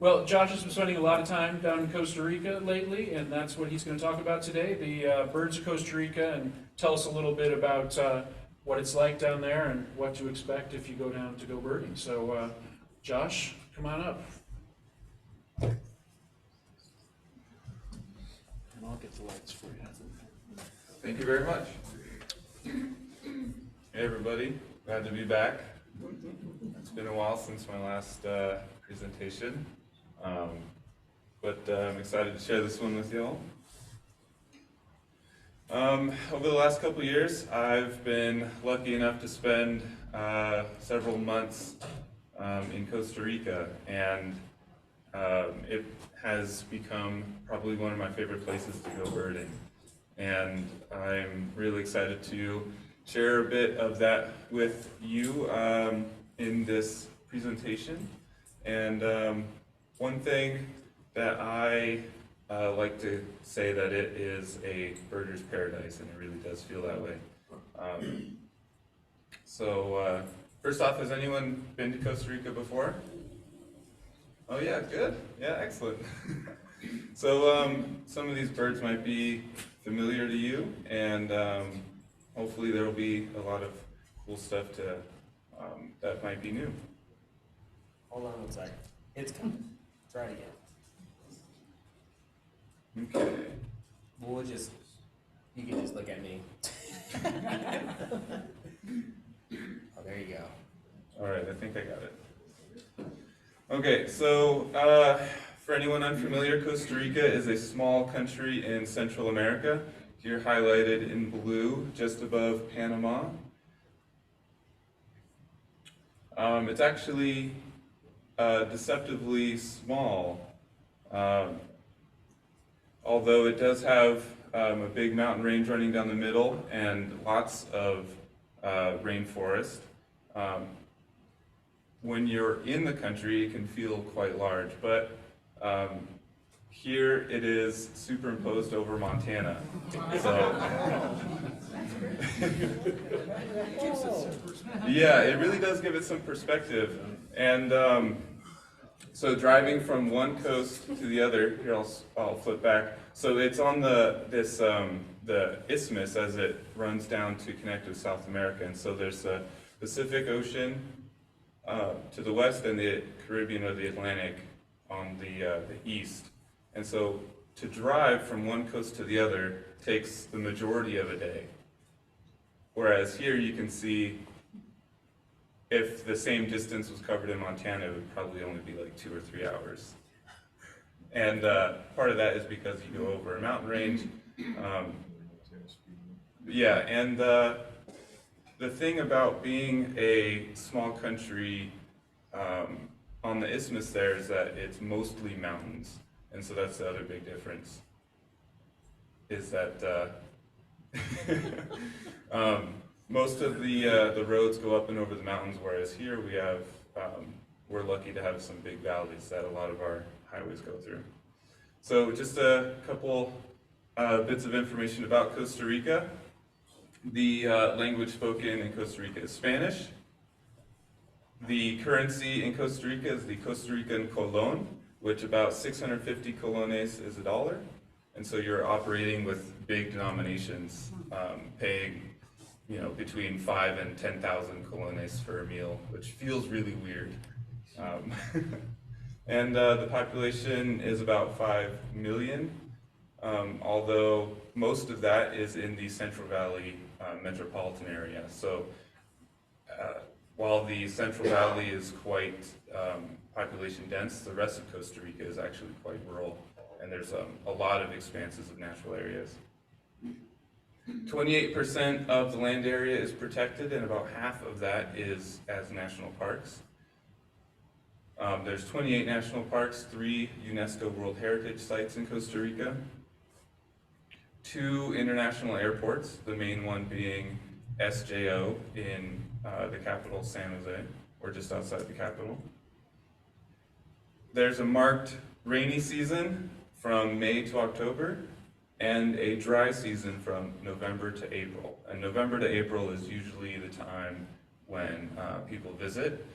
Well, Josh has been spending a lot of time down in Costa Rica lately, and that's what he's going to talk about today, the birds of Costa Rica, and tell us a little bit about what it's like down there and what to expect if you go down to go birding. So, Josh, come on up. And I'll get the lights for you. Thank you very much. Hey everybody, glad to be back. It's been a while since my last presentation, but I'm excited to share this one with you all. Over the last couple of years, I've been lucky enough to spend several months in Costa Rica, and it has become probably one of my favorite places to go birding. And I'm really excited to share a bit of that with you in this presentation. And one thing that I like to say that it is a birder's paradise, and it really does feel that way. First off, has anyone been to Costa Rica before? Oh yeah, good. Yeah, excellent. So some of these birds might be familiar to you, and hopefully there will be a lot of cool stuff to that might be new. Hold on one second. It's coming. Try it again. Okay. You can just look at me. Oh, there you go. All right, I think I got it. Okay, so for anyone unfamiliar, Costa Rica is a small country in Central America. Here highlighted in blue, just above Panama. It's actually deceptively small, although it does have a big mountain range running down the middle and lots of rainforest. When you're in the country, it can feel quite large, but here it is superimposed over Montana. So, yeah, it really does give it some perspective. And so driving from one coast to the other, here I'll flip back. So it's on the isthmus as it runs down to connect with South America. And so there's the Pacific Ocean to the west and the Caribbean or the Atlantic on the east. And so to drive from one coast to the other takes the majority of a day. Whereas here you can see if the same distance was covered in Montana, it would probably only be like 2 or 3 hours. And part of that is because you go over a mountain range. The thing about being a small country on the isthmus there is that it's mostly mountains. And so that's the other big difference, is that most of the roads go up and over the mountains, whereas here we have, we're lucky to have some big valleys that a lot of our highways go through. So just a couple bits of information about Costa Rica. The language spoken in Costa Rica is Spanish. The currency in Costa Rica is the Costa Rican colon, which about 650 colones is $1. And so you're operating with big denominations, paying between 5 and 10,000 colones for a meal, which feels really weird. And the population is about 5 million, although most of that is in the Central Valley metropolitan area. So while the Central Valley is quite population dense, the rest of Costa Rica is actually quite rural, and there's a lot of expanses of natural areas. 28% of the land area is protected, and about half of that is as national parks. There's 28 national parks, 3 UNESCO World Heritage Sites in Costa Rica, 2 international airports, the main one being SJO in the capital, San Jose, or just outside the capital. There's a marked rainy season from May to October, and a dry season from November to April. And November to April is usually the time when people visit.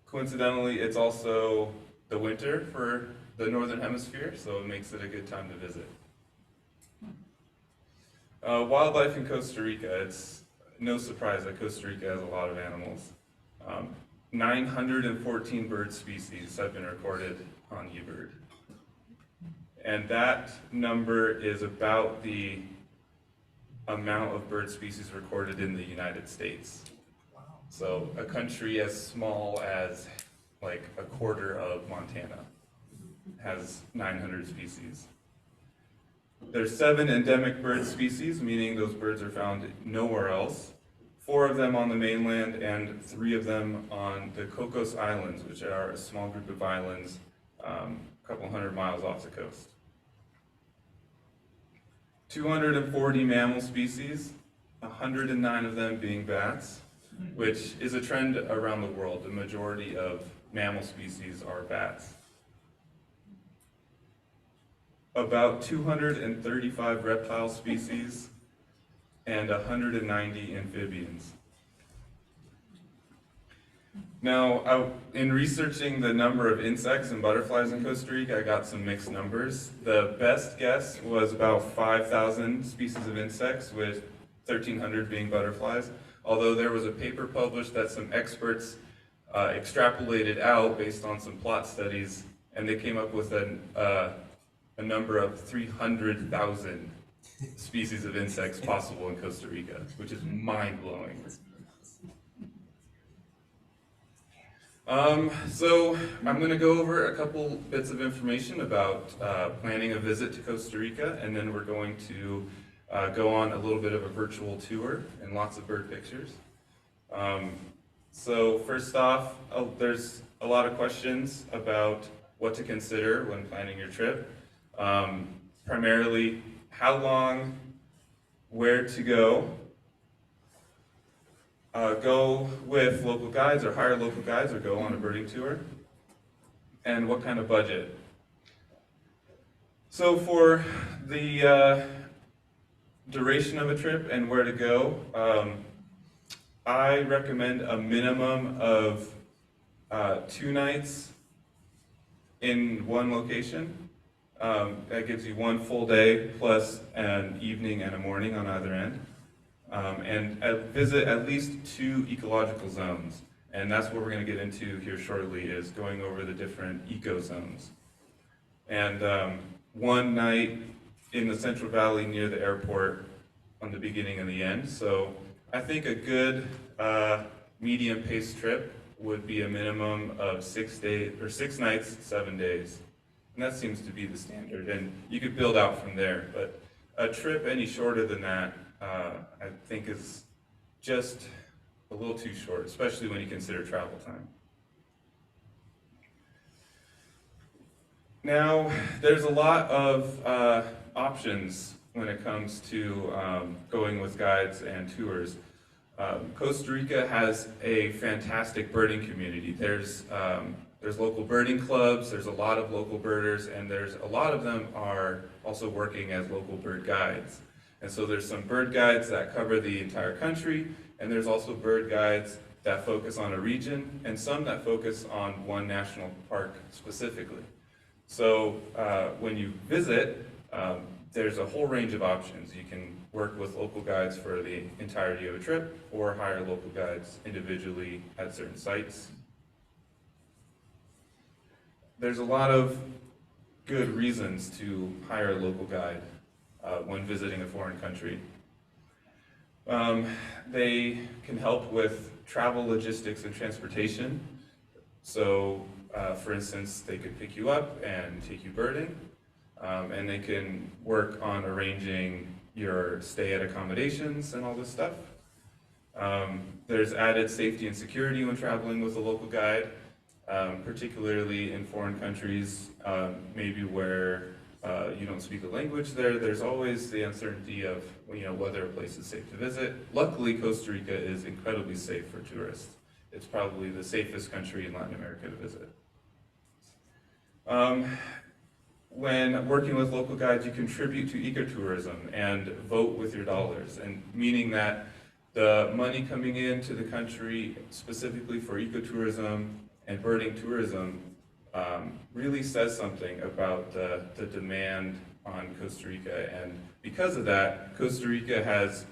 Coincidentally, it's also the winter for the northern hemisphere, so it makes it a good time to visit. Wildlife in Costa Rica, it's no surprise that Costa Rica has a lot of animals. 914 bird species have been recorded on eBird. And that number is about the amount of bird species recorded in the United States. So a country as small as like a quarter of Montana has 900 species. There's 7 endemic bird species, meaning those birds are found nowhere else. 4 of them on the mainland and 3 of them on the Cocos Islands, which are a small group of islands a couple hundred miles off the coast. 240 mammal species, 109 of them being bats, which is a trend around the world. The majority of mammal species are bats. About 235 reptile species and 190 amphibians. Now, in researching the number of insects and butterflies in Costa Rica, I got some mixed numbers. The best guess was about 5,000 species of insects, with 1,300 being butterflies, although there was a paper published that some experts extrapolated out based on some plot studies, and they came up with a number of 300,000 species of insects possible in Costa Rica, which is mind-blowing. So I'm going to go over a couple bits of information about planning a visit to Costa Rica, and then we're going to go on a little bit of a virtual tour and lots of bird pictures. So first off, there's a lot of questions about what to consider when planning your trip. Primarily, how long, where to go. Go with local guides or hire local guides or go on a birding tour, and what kind of budget. So for the duration of a trip and where to go, I recommend a minimum of 2 nights in one location. That gives you 1 full day plus an evening and a morning on either end. And visit at least 2 ecological zones. And that's what we're going to get into here shortly, is going over the different eco zones. And 1 night in the Central Valley near the airport on the beginning and the end. So I think a good medium-paced trip would be a minimum of 6 days or 6 nights, 7 days. And that seems to be the standard. And you could build out from there. But a trip any shorter than that, I think is just a little too short, especially when you consider travel time. Now, there's a lot of options when it comes to going with guides and tours. Costa Rica has a fantastic birding community. There's local birding clubs, there's a lot of local birders, and there's a lot of them are also working as local bird guides. And so there's some bird guides that cover the entire country, and there's also bird guides that focus on a region, and some that focus on one national park specifically. So when you visit, there's a whole range of options. You can work with local guides for the entirety of a trip, or hire local guides individually at certain sites. There's a lot of good reasons to hire a local guide when visiting a foreign country. They can help with travel logistics and transportation. So, for instance, they could pick you up and take you birding, and they can work on arranging your stay at accommodations and all this stuff. There's added safety and security when traveling with a local guide, particularly in foreign countries, maybe where you don't speak the language there. There's always the uncertainty of whether a place is safe to visit. Luckily, Costa Rica is incredibly safe for tourists. It's probably the safest country in Latin America to visit. When working with local guides, you contribute to ecotourism and vote with your dollars, and meaning that the money coming into the country specifically for ecotourism and birding tourism really says something about the demand on Costa Rica, and because of that, Costa Rica has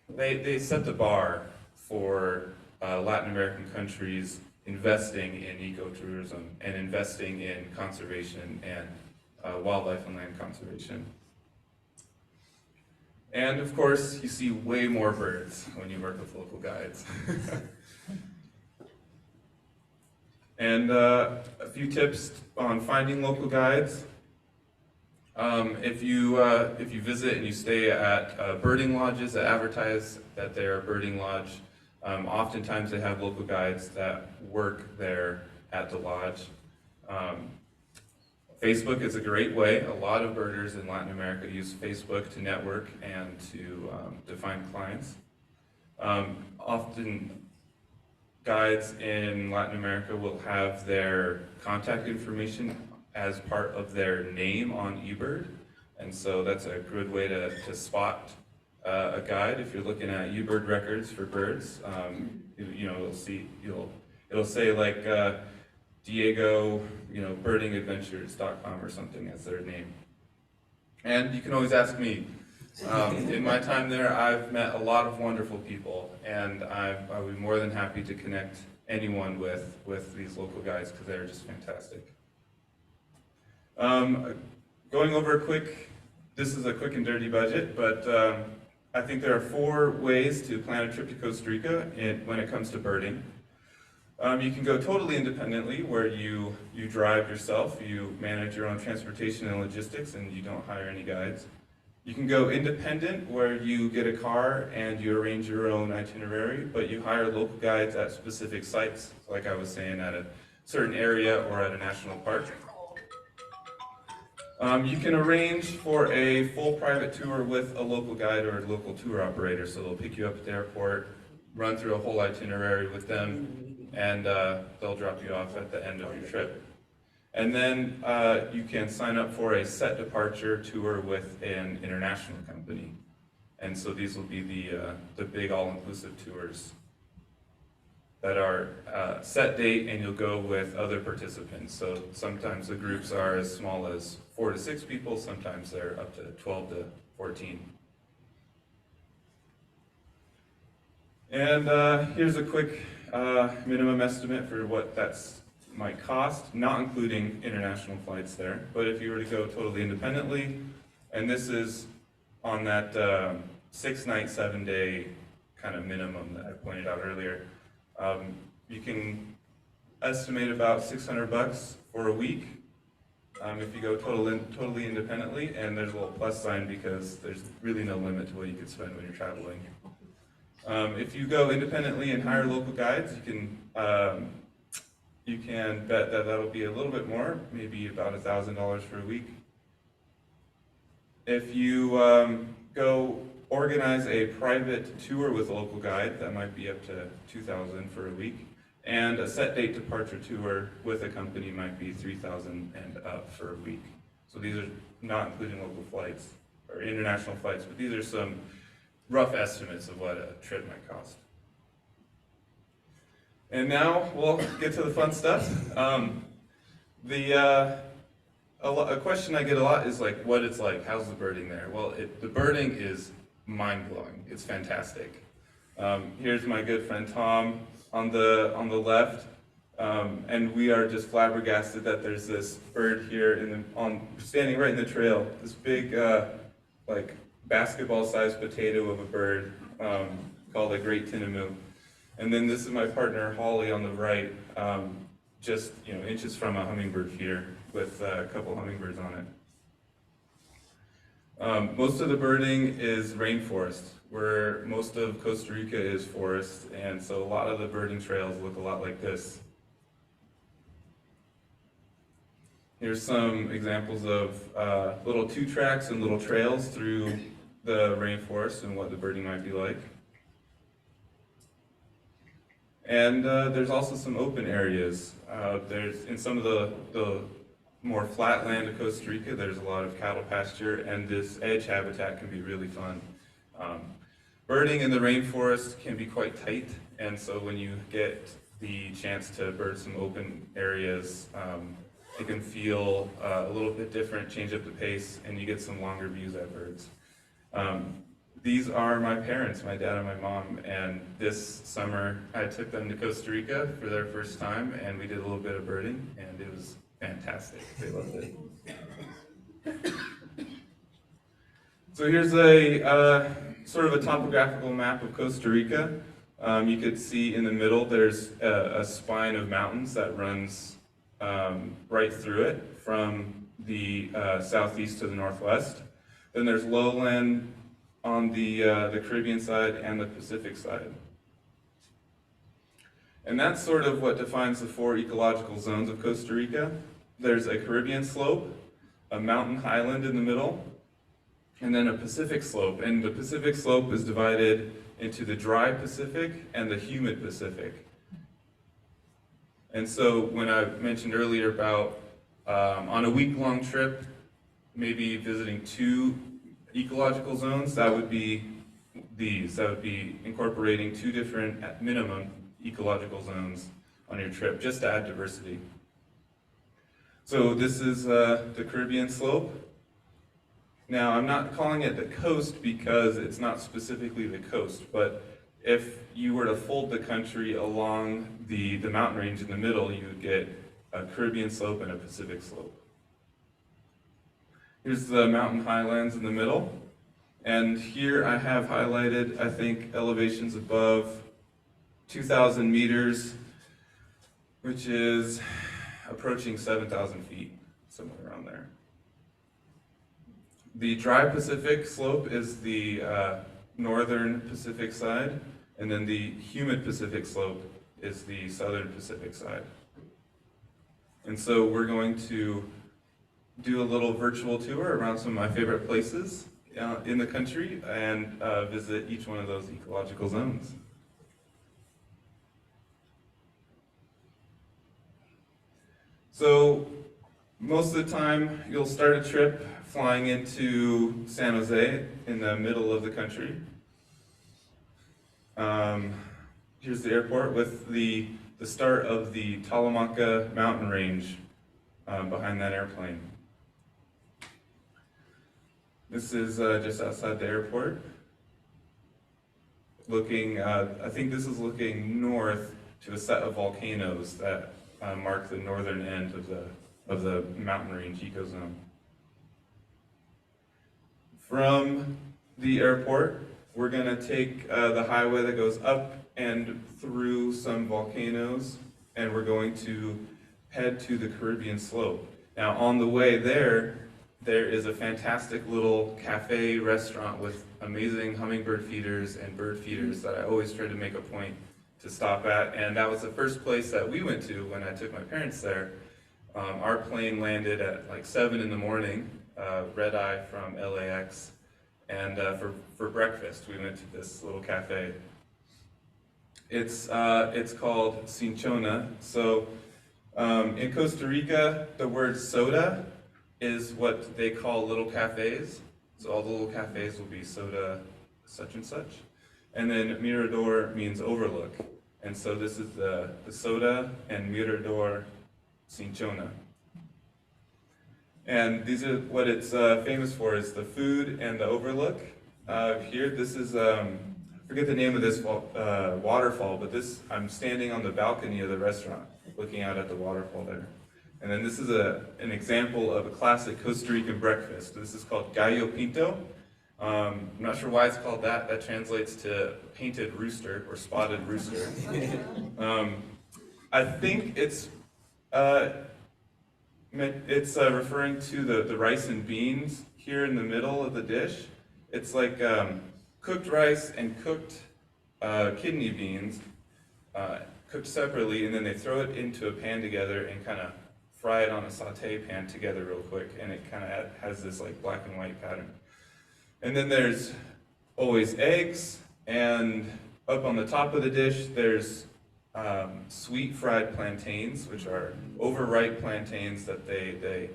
they set the bar for Latin American countries investing in ecotourism and investing in conservation and wildlife and land conservation. And of course, you see way more birds when you work with local guides. And a few tips on finding local guides. If you visit and you stay at birding lodges that advertise that they're a birding lodge, oftentimes they have local guides that work there at the lodge. Facebook is a great way. A lot of birders in Latin America use Facebook to network and to find clients. Often guides in Latin America will have their contact information as part of their name on eBird, and so that's a good way to spot a guide. If you're looking at eBird records for birds, it'll say like Diego, birdingadventures.com or something as their name. And you can always ask me. In my time there, I've met a lot of wonderful people, and I would be more than happy to connect anyone with these local guides because they're just fantastic. Going over this is a quick and dirty budget, but I think there are 4 ways to plan a trip to Costa Rica when it comes to birding. You can go totally independently, where you drive yourself, you manage your own transportation and logistics, and you don't hire any guides. You can go independent, where you get a car and you arrange your own itinerary, but you hire local guides at specific sites, like I was saying, at a certain area or at a national park. You can arrange for a full private tour with a local guide or a local tour operator, so they'll pick you up at the airport, run through a whole itinerary with them, and they'll drop you off at the end of your trip. And then you can sign up for a set departure tour with an international company. And so these will be the big all-inclusive tours that are set date, and you'll go with other participants. So sometimes the groups are as small as 4 to 6 people, sometimes they're up to 12 to 14. And here's a quick minimum estimate for what that's might cost, not including international flights there. But if you were to go totally independently, and this is on that 6-night, 7-day kind of minimum that I pointed out earlier, you can estimate about $600 for a week if you go totally independently, and there's a little plus sign because there's really no limit to what you could spend when you're traveling. If you go independently and hire local guides, you can bet that that'll be a little bit more, maybe about $1,000 for a week. If you go organize a private tour with a local guide, that might be up to $2,000 for a week. And a set date departure tour with a company might be $3,000 and up for a week. So these are not including local flights or international flights, but these are some rough estimates of what a trip might cost. And now we'll get to the fun stuff. A question I get a lot is like, what it's like, how's the birding there? Well, the birding is mind-blowing. It's fantastic. Here's my good friend Tom on the left, and we are just flabbergasted that there's this bird here standing right in the trail. This big, like basketball-sized potato of a bird called a great tinamou. And then this is my partner Holly on the right, just inches from a hummingbird feeder with a couple hummingbirds on it. Most of the birding is rainforest, where most of Costa Rica is forest, and so a lot of the birding trails look a lot like this. Here's some examples of little 2-tracks and little trails through the rainforest and what the birding might be like. And there's also some open areas. There's in some of the more flat land of Costa Rica, there's a lot of cattle pasture, and this edge habitat can be really fun. Birding in the rainforest can be quite tight, and so when you get the chance to bird some open areas. It can feel a little bit different, change up the pace, and you get some longer views at birds. These are my parents, my dad and my mom, and this summer I took them to Costa Rica for their first time, and we did a little bit of birding, and it was fantastic. They loved it. So here's a sort of a topographical map of Costa Rica. You could see in the middle there's a spine of mountains that runs right through it from the southeast to the northwest. Then there's lowland on the Caribbean side and the Pacific side. And that's sort of what defines the 4 ecological zones of Costa Rica. There's a Caribbean slope, a mountain highland in the middle, and then a Pacific slope. And the Pacific slope is divided into the dry Pacific and the humid Pacific. And so when I mentioned earlier about on a week-long trip, maybe visiting 2 ecological zones, that would be these. That would be incorporating 2 different, at minimum, ecological zones on your trip, just to add diversity. So this is the Caribbean slope. Now, I'm not calling it the coast because it's not specifically the coast, but if you were to fold the country along the mountain range in the middle, you would get a Caribbean slope and a Pacific slope. Here's the mountain highlands in the middle, and here I have highlighted, I think, elevations above 2,000 meters, which is approaching 7,000 feet, somewhere around there. The dry Pacific slope is the northern Pacific side, and then the humid Pacific slope is the southern Pacific side. And so we're going to do a little virtual tour around some of my favorite places in the country and visit each one of those ecological zones. So most of the time you'll start a trip flying into San Jose in the middle of the country. Here's the airport with the start of the Talamanca mountain range behind that airplane. This is just outside the airport. Looking, I think this is looking north to a set of volcanoes that mark the northern end of the mountain range ecozone. From the airport, we're going to take the highway that goes up and through some volcanoes, and we're going to head to the Caribbean slope. Now, on the way there is a fantastic little cafe restaurant with amazing hummingbird feeders and bird feeders that I always try to make a point to stop at, and that was the first place that we went to when I took my parents there. Our plane landed at like 7 in the morning, red eye from LAX, and for breakfast we went to this little cafe. It's called Cinchona. So in Costa Rica, the word soda is what they call little cafes. So all the little cafes will be soda such and such. And then Mirador means overlook. And so this is the soda and Mirador Cinchona. And these are what it's famous for, is the food and the overlook. Here, this is, I forget the name of this waterfall, but I'm standing on the balcony of the restaurant, looking out at the waterfall there. And then this is an example of a classic Costa Rican breakfast. This is called gallo pinto. I'm not sure why it's called that. That translates to painted rooster or spotted rooster. I think it's referring to the rice and beans here in the middle of the dish. It's like cooked rice and cooked kidney beans, cooked separately, and then they throw it into a pan together and kind of fry it on a saute pan together real quick, and it kind of has this like black and white pattern. And then there's always eggs, and up on the top of the dish there's sweet fried plantains, which are overripe plantains that they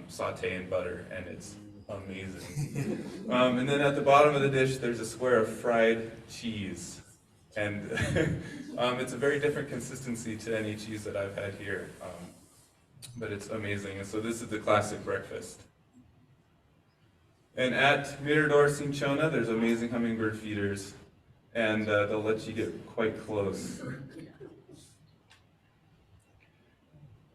saute in butter, and it's amazing. And then at the bottom of the dish there's a square of fried cheese. And it's a very different consistency to any cheese that I've had here, but it's amazing. And so this is the classic breakfast. And at Mirador Cinchona, there's amazing hummingbird feeders, and they'll let you get quite close.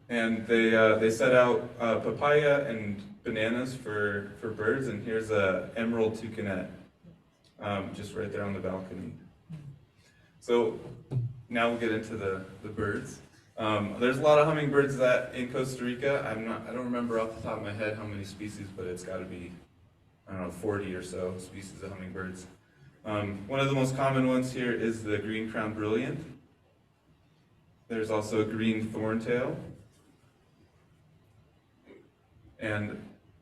And they set out papaya and bananas for birds, and here's a emerald toucanet, just right there on the balcony. So now we'll get into the birds. There's a lot of hummingbirds that in Costa Rica. I don't remember off the top of my head how many species, but it's got to be, I don't know, 40 or so species of hummingbirds. One of the most common ones here is the green-crowned brilliant. There's also a green thorntail. And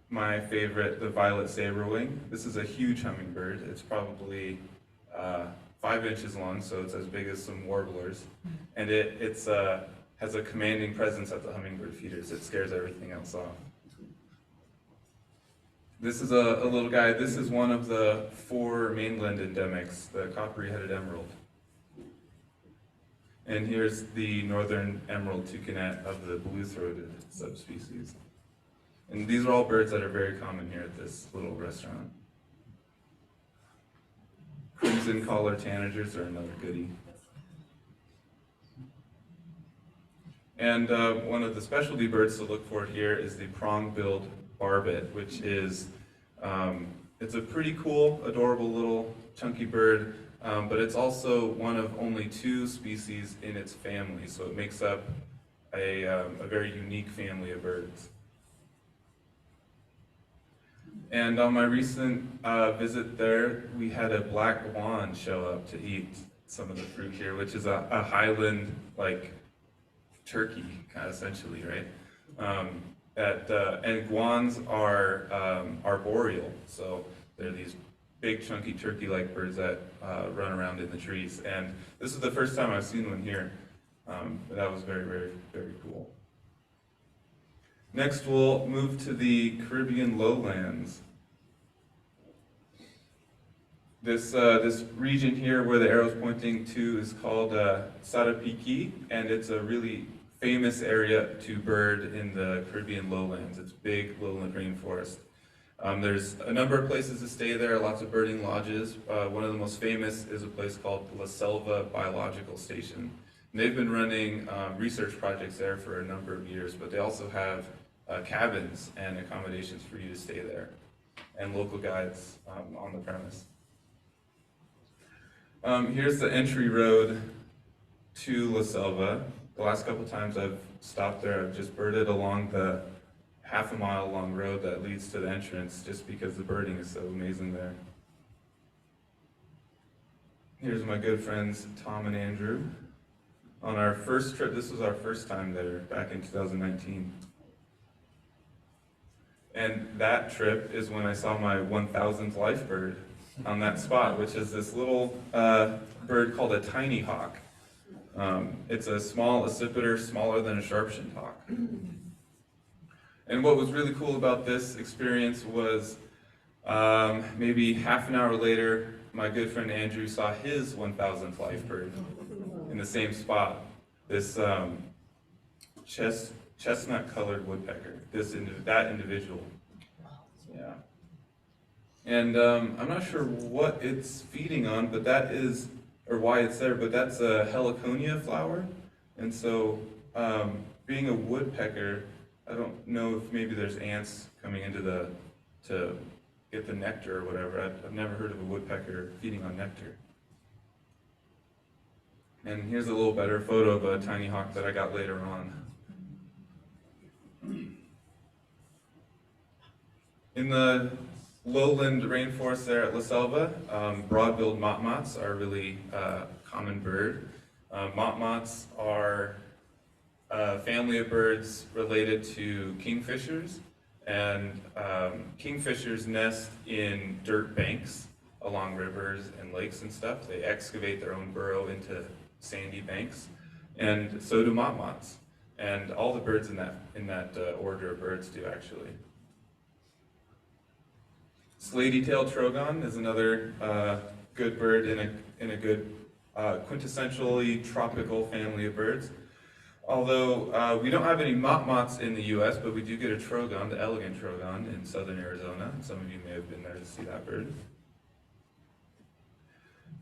my favorite, the violet saberwing. This is a huge hummingbird. It's probably 5 inches long, so it's as big as some warblers. And it has a commanding presence at the hummingbird feeders. It scares everything else off. This is a little guy. This is one of the 4 mainland endemics, the coppery-headed emerald. And here's the northern emerald toucanet of the blue-throated subspecies. And these are all birds that are very common here at this little restaurant. Crimson collar tanagers are another goodie. And one of the specialty birds to look for here is the prong-billed barbet, which is, it's a pretty cool, adorable little chunky bird, but it's also one of only 2 species in its family, so it makes up a very unique family of birds. And on my recent visit there, we had a black guan show up to eat some of the fruit here, which is a highland, like, turkey, kind of essentially, right? And guans are arboreal, so they're these big, chunky, turkey-like birds that run around in the trees. And this is the first time I've seen one here, but that was very, very, very cool. Next, we'll move to the Caribbean lowlands. This region here where the arrow's pointing to is called Sarapiquí, and it's a really famous area to bird in the Caribbean lowlands. It's big lowland rainforest. There's a number of places to stay there, lots of birding lodges. One of the most famous is a place called La Selva Biological Station. And they've been running research projects there for a number of years, but they also have cabins and accommodations for you to stay there, and local guides on the premise. Here's the entry road to La Selva. The last couple times I've stopped there, I've just birded along the half-a-mile long road that leads to the entrance, just because the birding is so amazing there. Here's my good friends Tom and Andrew. On our first trip, this was our first time there back in 2019. And that trip is when I saw my 1,000th life bird on that spot, which is this little bird called a tiny hawk. It's a small accipiter, smaller than a sharp-shinned hawk. And what was really cool about this experience was maybe half an hour later, my good friend Andrew saw his 1,000th life bird in the same spot. This chestnut-colored woodpecker, that individual. Yeah. And I'm not sure what it's feeding on, but that is, or why it's there, but that's a heliconia flower. And so, being a woodpecker, I don't know if maybe there's ants coming into to get the nectar or whatever. I've never heard of a woodpecker feeding on nectar. And here's a little better photo of a tiny hawk that I got later on. In the lowland rainforest there at La Selva, broad-billed motmots are a really common bird. Motmots are a family of birds related to kingfishers, and kingfishers nest in dirt banks along rivers and lakes and stuff. They excavate their own burrow into sandy banks, and so do motmots, and all the birds in that order of birds do actually. Slaty-tailed trogon is another good bird in a good quintessentially tropical family of birds. Although we don't have any motmots in the U.S., but we do get a trogon, the elegant trogon, in southern Arizona. Some of you may have been there to see that bird.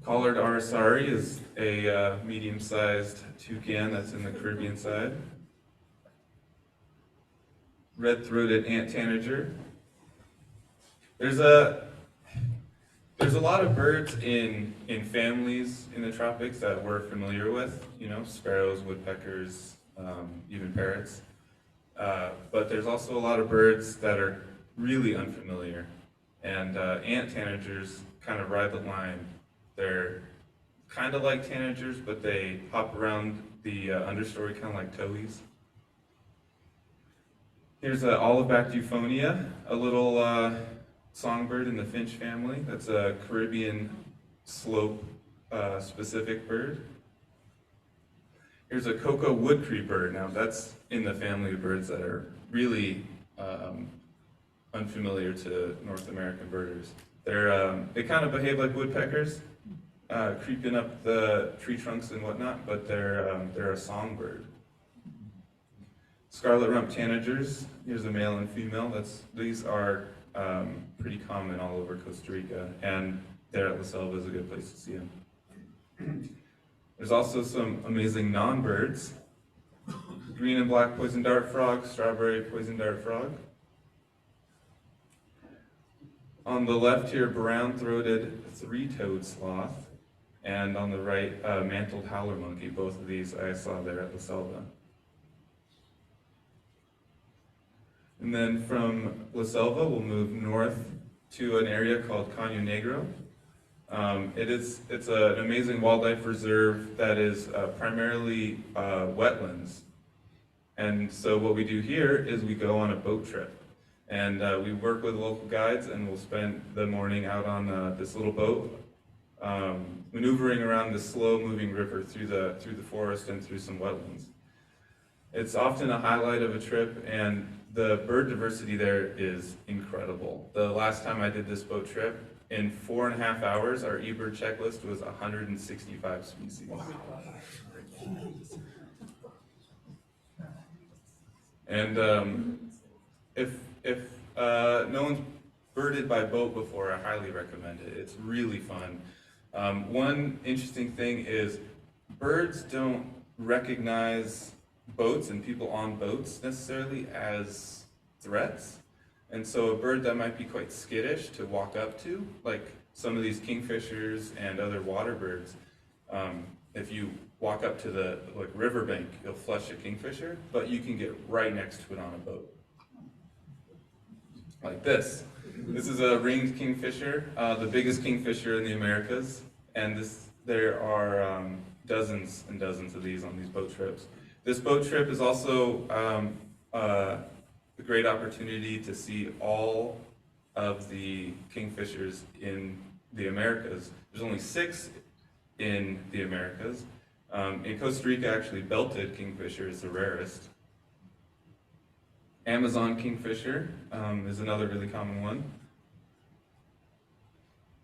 Collared arisari is a medium-sized toucan that's in the Caribbean side. Red-throated ant tanager. There's a lot of birds in families in the tropics that we're familiar with, you know, sparrows, woodpeckers, even parrots. But there's also a lot of birds that are really unfamiliar. And ant tanagers kind of ride the line. They're kind of like tanagers, but they hop around the understory kind of like towhees. Here's an olive-backed euphonia, a little songbird in the finch family. That's a Caribbean slope specific bird. Here's a cocoa wood creeper. Now that's in the family of birds that are really unfamiliar to North American birders. They kind of behave like woodpeckers, creeping up the tree trunks and whatnot, but they're a songbird. Scarlet rump tanagers. Here's a male and female. These are pretty common all over Costa Rica, and there at La Selva is a good place to see them. There's also some amazing non-birds. Green and black poison dart frog, strawberry poison dart frog. On the left here, brown-throated three-toed sloth, and on the right, mantled howler monkey. Both of these I saw there at La Selva. And then from La Selva, we'll move north to an area called Caño Negro. It's an amazing wildlife reserve that is primarily wetlands. And so what we do here is we go on a boat trip. And we work with local guides, and we'll spend the morning out on this little boat, maneuvering around this slow-moving river through the forest and through some wetlands. It's often a highlight of a trip, and the bird diversity there is incredible. The last time I did this boat trip, in 4.5 hours, our eBird checklist was 165 species. And if no one's birded by boat before, I highly recommend it. It's really fun. One interesting thing is birds don't recognize boats and people on boats necessarily as threats. And so a bird that might be quite skittish to walk up to, like some of these kingfishers and other water birds, if you walk up to the riverbank, you'll flush a kingfisher, but you can get right next to it on a boat. Like this. This is a ringed kingfisher, the biggest kingfisher in the Americas, and there are dozens and dozens of these on these boat trips. This boat trip is also a great opportunity to see all of the kingfishers in the Americas. There's only 6 in the Americas. In Costa Rica, actually, belted kingfisher is the rarest. Amazon kingfisher is another really common one.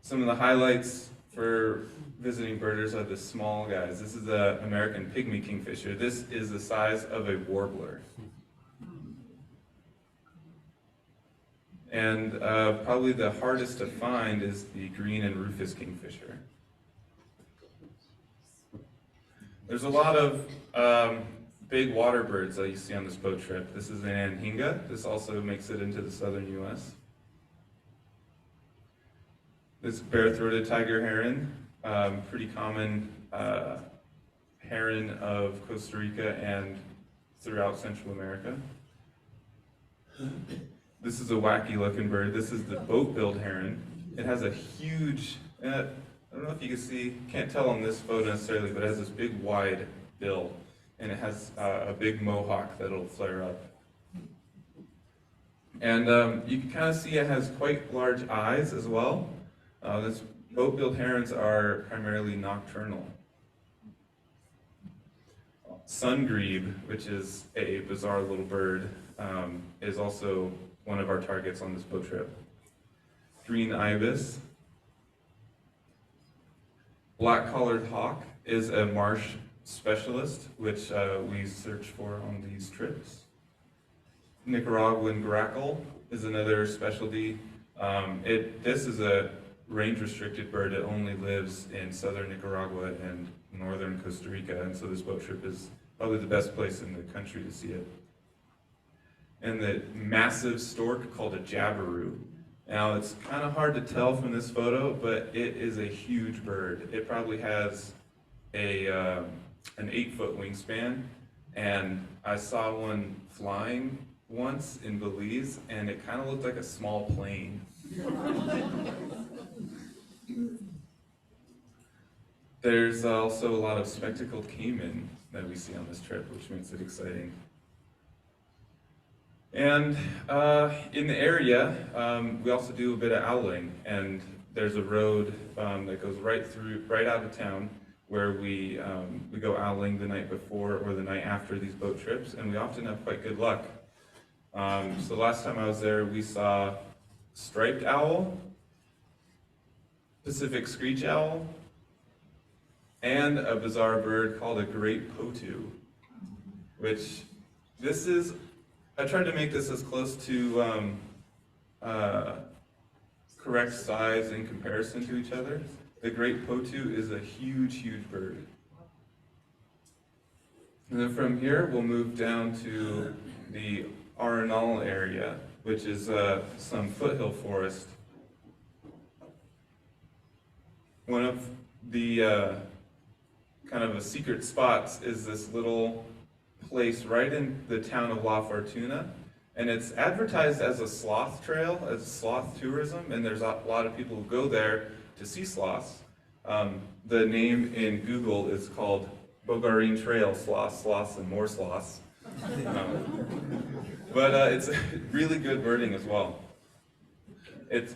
Some of the highlights for visiting birders are the small guys. This is the American pygmy kingfisher. This is the size of a warbler. And probably the hardest to find is the green and rufous kingfisher. There's a lot of big water birds that you see on this boat trip. This is an anhinga. This also makes it into the southern U.S. This bare-throated tiger heron, pretty common heron of Costa Rica and throughout Central America. This is a wacky-looking bird. This is the boat-billed heron. It has a huge, I don't know if you can see, can't tell on this photo necessarily, but it has this big wide bill, and it has a big mohawk that'll flare up. And you can kind of see it has quite large eyes as well. This boat-billed herons are primarily nocturnal. Sungrebe, which is a bizarre little bird, is also one of our targets on this boat trip. Green ibis. Black-collared hawk is a marsh specialist, which we search for on these trips. Nicaraguan grackle is another specialty. This is a range-restricted bird. It only lives in southern Nicaragua and northern Costa Rica, and so this boat trip is probably the best place in the country to see it. And the massive stork called a jabiru. Now, it's kind of hard to tell from this photo, but it is a huge bird. It probably has an 8-foot wingspan, and I saw one flying once in Belize, and it kind of looked like a small plane. There's also a lot of spectacled caiman that we see on this trip, which makes it exciting. And in the area, we also do a bit of owling, and there's a road that goes right out of town, where we go owling the night before or the night after these boat trips, and we often have quite good luck. So last time I was there, we saw striped owl, Pacific screech owl, and a bizarre bird called a great potu, which I tried to make this as close to correct size in comparison to each other. The great potu is a huge, huge bird. And then from here, we'll move down to the Arenal area, which is some foothill forest. One of the kind of a secret spots is this little place right in the town of La Fortuna, and it's advertised as a sloth trail, as sloth tourism, and there's a lot of people who go there to see sloths. The name in Google is called Bogarine Trail, sloths, and more sloths. But it's really good birding as well. It's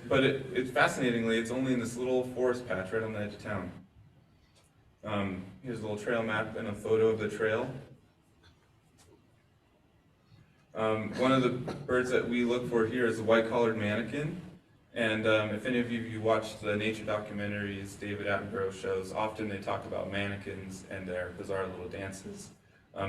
fascinatingly, it's only in this little forest patch right on the edge of town. Here's a little trail map and a photo of the trail. One of the birds that we look for here is the white-collared manakin. And if any of you watched the nature documentaries David Attenborough shows, often they talk about mannequins and their bizarre little dances.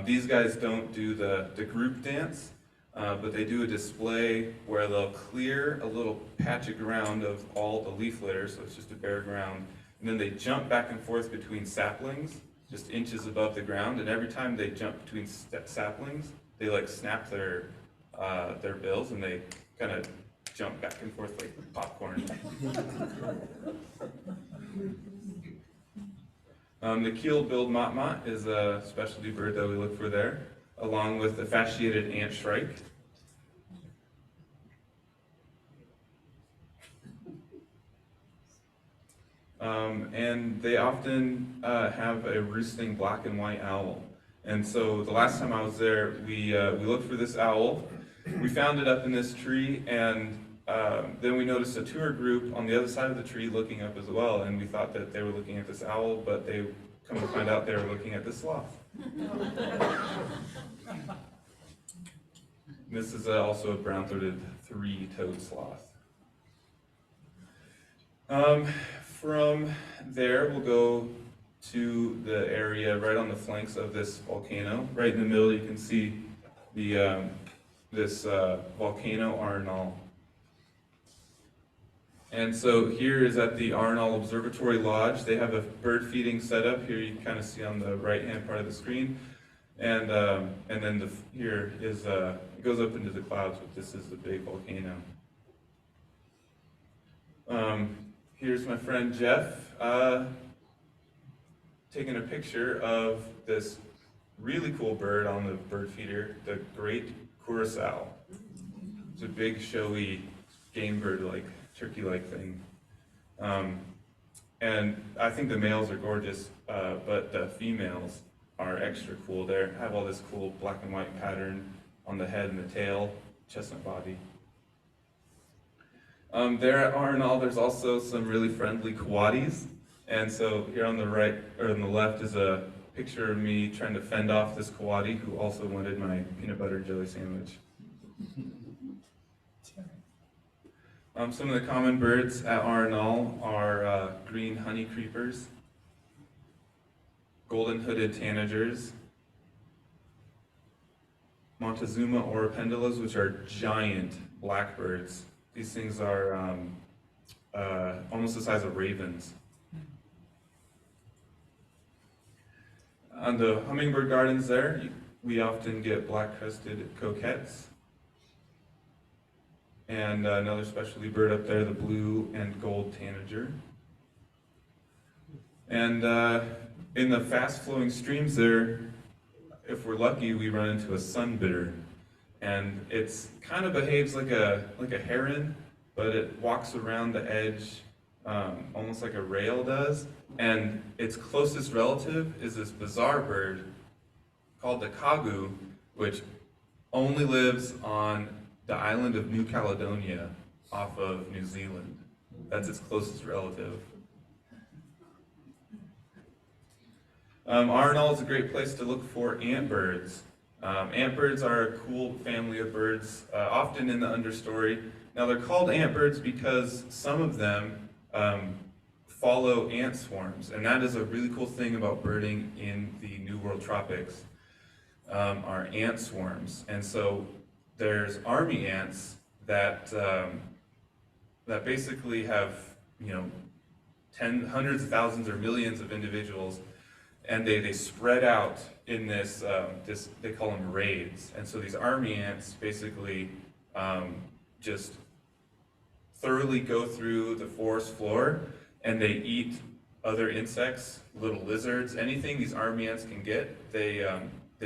These guys don't do the group dance, but they do a display where they'll clear a little patch of ground of all the leaf litter, so it's just a bare ground, and then they jump back and forth between saplings, just inches above the ground, and every time they jump between saplings, they like snap their bills, and they kind of jump back and forth like popcorn. The keeled-billed motmot is a specialty bird that we look for there, along with the fasciated ant shrike. And they often have a roosting black and white owl. And so the last time I was there, we looked for this owl. We found it up in this tree, and then we noticed a tour group on the other side of the tree looking up as well, and we thought that they were looking at this owl, but they come to find out they were looking at this sloth. This is also a brown-throated three-toed sloth. From there, we'll go to the area right on the flanks of this volcano. Right in the middle, you can see the this volcano Arenal. And so here is at the Arenal Observatory Lodge. They have a bird feeding setup. Here you can kind of see on the right-hand part of the screen. And then here is, it goes up into the clouds, but this is the big volcano. Here's my friend Jeff taking a picture of this really cool bird on the bird feeder, the great curassow. It's a big, showy game bird-like, turkey-like thing. And I think the males are gorgeous, but the females are extra cool. They have all this cool black and white pattern on the head and the tail, chestnut body. There at Arenal, there's also some really friendly coatis. And so here on the right, or on the left, is a picture of me trying to fend off this coati who also wanted my peanut butter and jelly sandwich. Some of the common birds at Arenal are green honey creepers. golden-hooded tanagers, Montezuma oropendulas, which are giant blackbirds. These things are almost the size of ravens. On the hummingbird gardens there, we often get black-crested coquettes. And another specialty bird up there, the blue and gold tanager. And in the fast-flowing streams there, if we're lucky, we run into a sunbitter. And it's kind of behaves like a heron, but it walks around the edge almost like a rail does. And its closest relative is this bizarre bird called the kagu, which only lives on the island of New Caledonia off of New Zealand. That's its closest relative. Arnall is a great place to look for antbirds. Antbirds are a cool family of birds, often in the understory. Now they're called antbirds because some of them follow ant swarms, and that is a really cool thing about birding in the New World tropics, are ant swarms. And so there's army ants that that basically have, you know, hundreds of thousands or millions of individuals, and they spread out in this they call them raids. And so these army ants basically just thoroughly go through the forest floor, and they eat other insects, little lizards, anything these army ants can get, they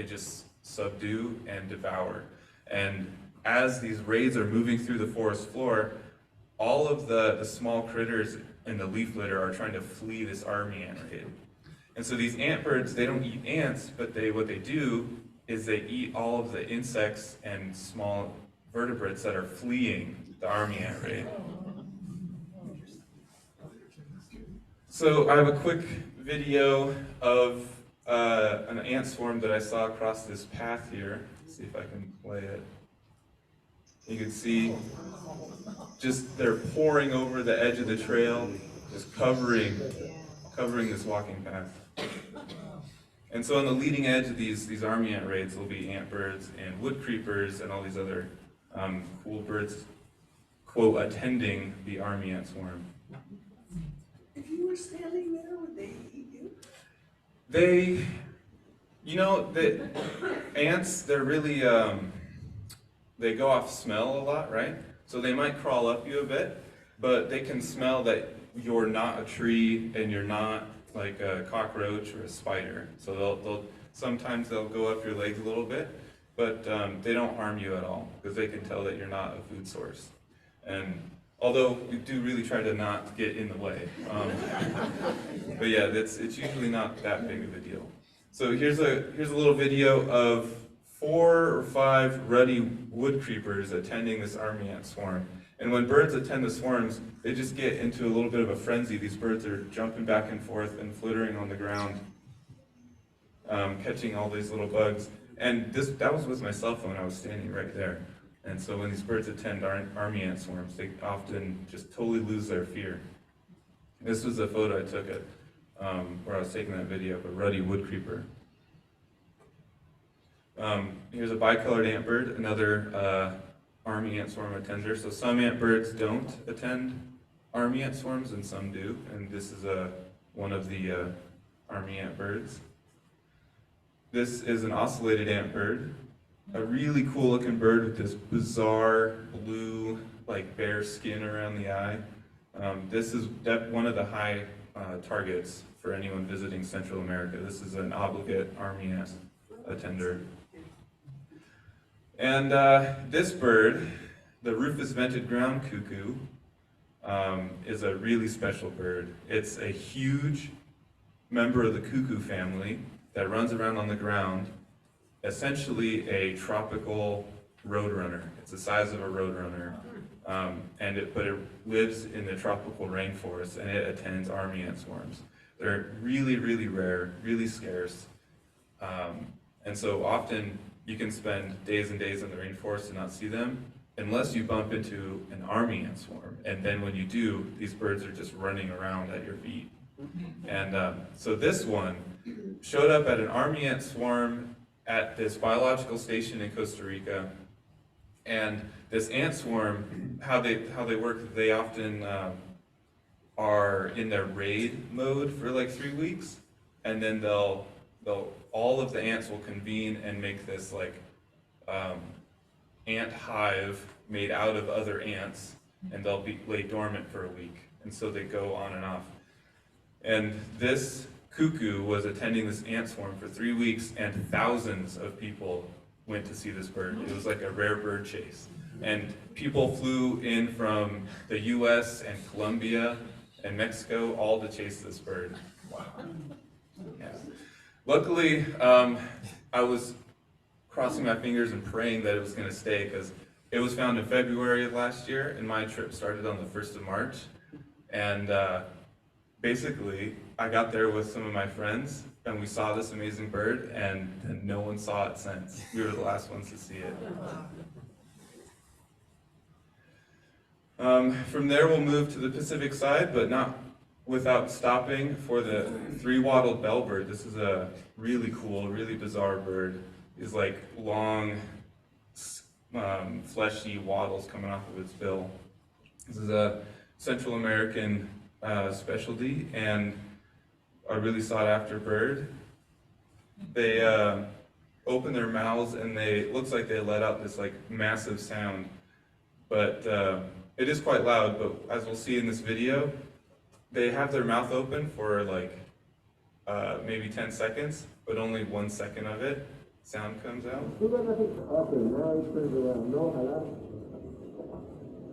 just subdue and devour. And as these raids are moving through the forest floor, all of the small critters in the leaf litter are trying to flee this army ant raid. And so these antbirds, they don't eat ants, but what they do is they eat all of the insects and small vertebrates that are fleeing the army ant raid. So I have a quick video of an ant swarm that I saw across this path here. Let's see if I can play it. You can see just they're pouring over the edge of the trail, just covering this walking path. And so on the leading edge of these army ant raids will be antbirds and wood creepers and all these other cool birds, quote, attending the army ant swarm. If you were standing there, would they eat you? They, you know, the ants, they're really, they go off smell a lot, right? So they might crawl up you a bit, but they can smell that you're not a tree and you're not like a cockroach or a spider. So sometimes they'll go up your legs a little bit, but they don't harm you at all because they can tell that you're not a food source. And although we do really try to not get in the way. But yeah, it's usually not that big of a deal. So here's a little video of 4 or 5 ruddy wood creepers attending this army ant swarm. And when birds attend the swarms, they just get into a little bit of a frenzy. These birds are jumping back and forth and flittering on the ground, catching all these little bugs. And that was with my cell phone. I was standing right there. And so when these birds attend army ant swarms, they often just totally lose their fear. This was a photo I took where I was taking that video of a ruddy wood creeper. Here's a bicolored antbird, another army ant swarm attender. So some antbirds don't attend army ant swarms and some do. And this is one of the army ant birds. This is an ocellated antbird. A really cool looking bird with this bizarre blue, like bear skin around the eye. This is one of the high targets for anyone visiting Central America. This is an obligate army ant attender. And this bird, the rufous vented ground cuckoo, is a really special bird. It's a huge member of the cuckoo family that runs around on the ground, essentially a tropical roadrunner. It's the size of a roadrunner, but it lives in the tropical rainforest, and it attends army ant swarms. They're really, really rare, really scarce, and so often you can spend days and days in the rainforest and not see them, unless you bump into an army ant swarm. And then when you do, these birds are just running around at your feet, And so this one showed up at an army ant swarm at this biological station in Costa Rica. And this ant swarm, how they work, they often are in their raid mode for like 3 weeks, and then they'll all of the ants will convene and make this like ant hive made out of other ants, and they'll lay dormant for a week, and so they go on and off. And this cuckoo was attending this ant swarm for 3 weeks, and thousands of people went to see this bird. It was like a rare bird chase. And people flew in from the US and Colombia and Mexico all to chase this bird. Wow. Yeah. Luckily, I was crossing my fingers and praying that it was going to stay, because it was found in February of last year, and my trip started on the 1st of March. And basically, I got there with some of my friends, and we saw this amazing bird, and no one saw it since. We were the last ones to see it. From there, we'll move to the Pacific side, but not without stopping for the three-wattled bellbird. This is a really cool, really bizarre bird. It's like long, fleshy wattles coming off of its bill. This is a Central American specialty and a really sought-after bird. They open their mouths and it looks like they let out this like massive sound, but it is quite loud. But as we'll see in this video, they have their mouth open for like maybe 10 seconds, but only 1 second of it sound comes out. Okay, now he turns around. No, hello.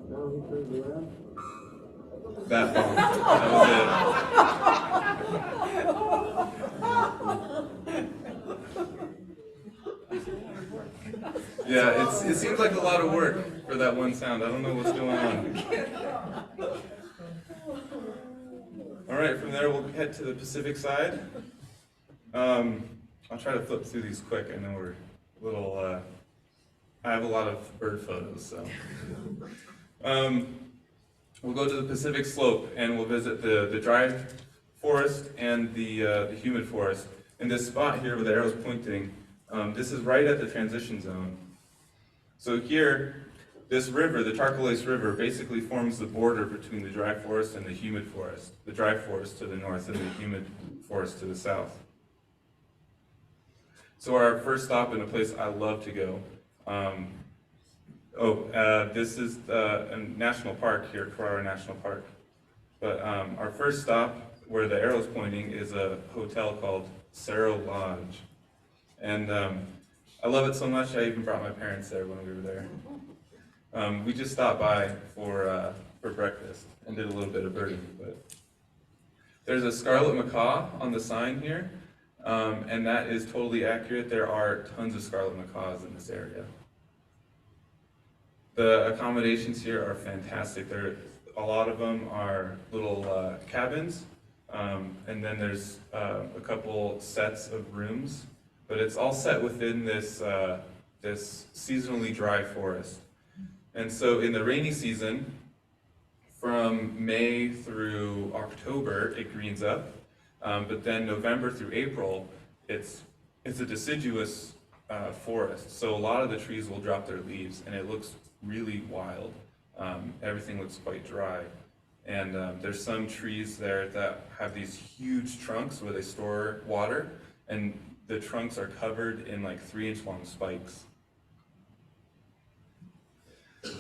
Now he turns around. That long. That was it. Yeah, it seems like a lot of work for that one sound. I don't know what's going on. All right, from there we'll head to the Pacific side. I'll try to flip through these quick. I know we're a little, I have a lot of bird photos, so. We'll go to the Pacific slope and we'll visit the dry forest and the humid forest. In this spot here where the arrow's pointing, this is right at the transition zone. So here, this river, the Tarcoles River, basically forms the border between the dry forest and the humid forest. The dry forest to the north and the humid forest to the south. So our first stop in a place I love to go. This is a national park here, Carrara National Park. But our first stop, where the arrow's pointing, is a hotel called Cerro Lodge. And I love it so much, I even brought my parents there when we were there. We just stopped by for breakfast and did a little bit of birding. But there's a scarlet macaw on the sign here, and that is totally accurate. There are tons of scarlet macaws in this area. The accommodations here are fantastic. A lot of them are little cabins, and then there's a couple sets of rooms, but it's all set within this seasonally dry forest. And so in the rainy season, from May through October, it greens up, but then November through April, it's a deciduous forest. So a lot of the trees will drop their leaves, and it looks really wild. Everything looks quite dry. And there's some trees there that have these huge trunks where they store water, and the trunks are covered in like 3-inch long spikes.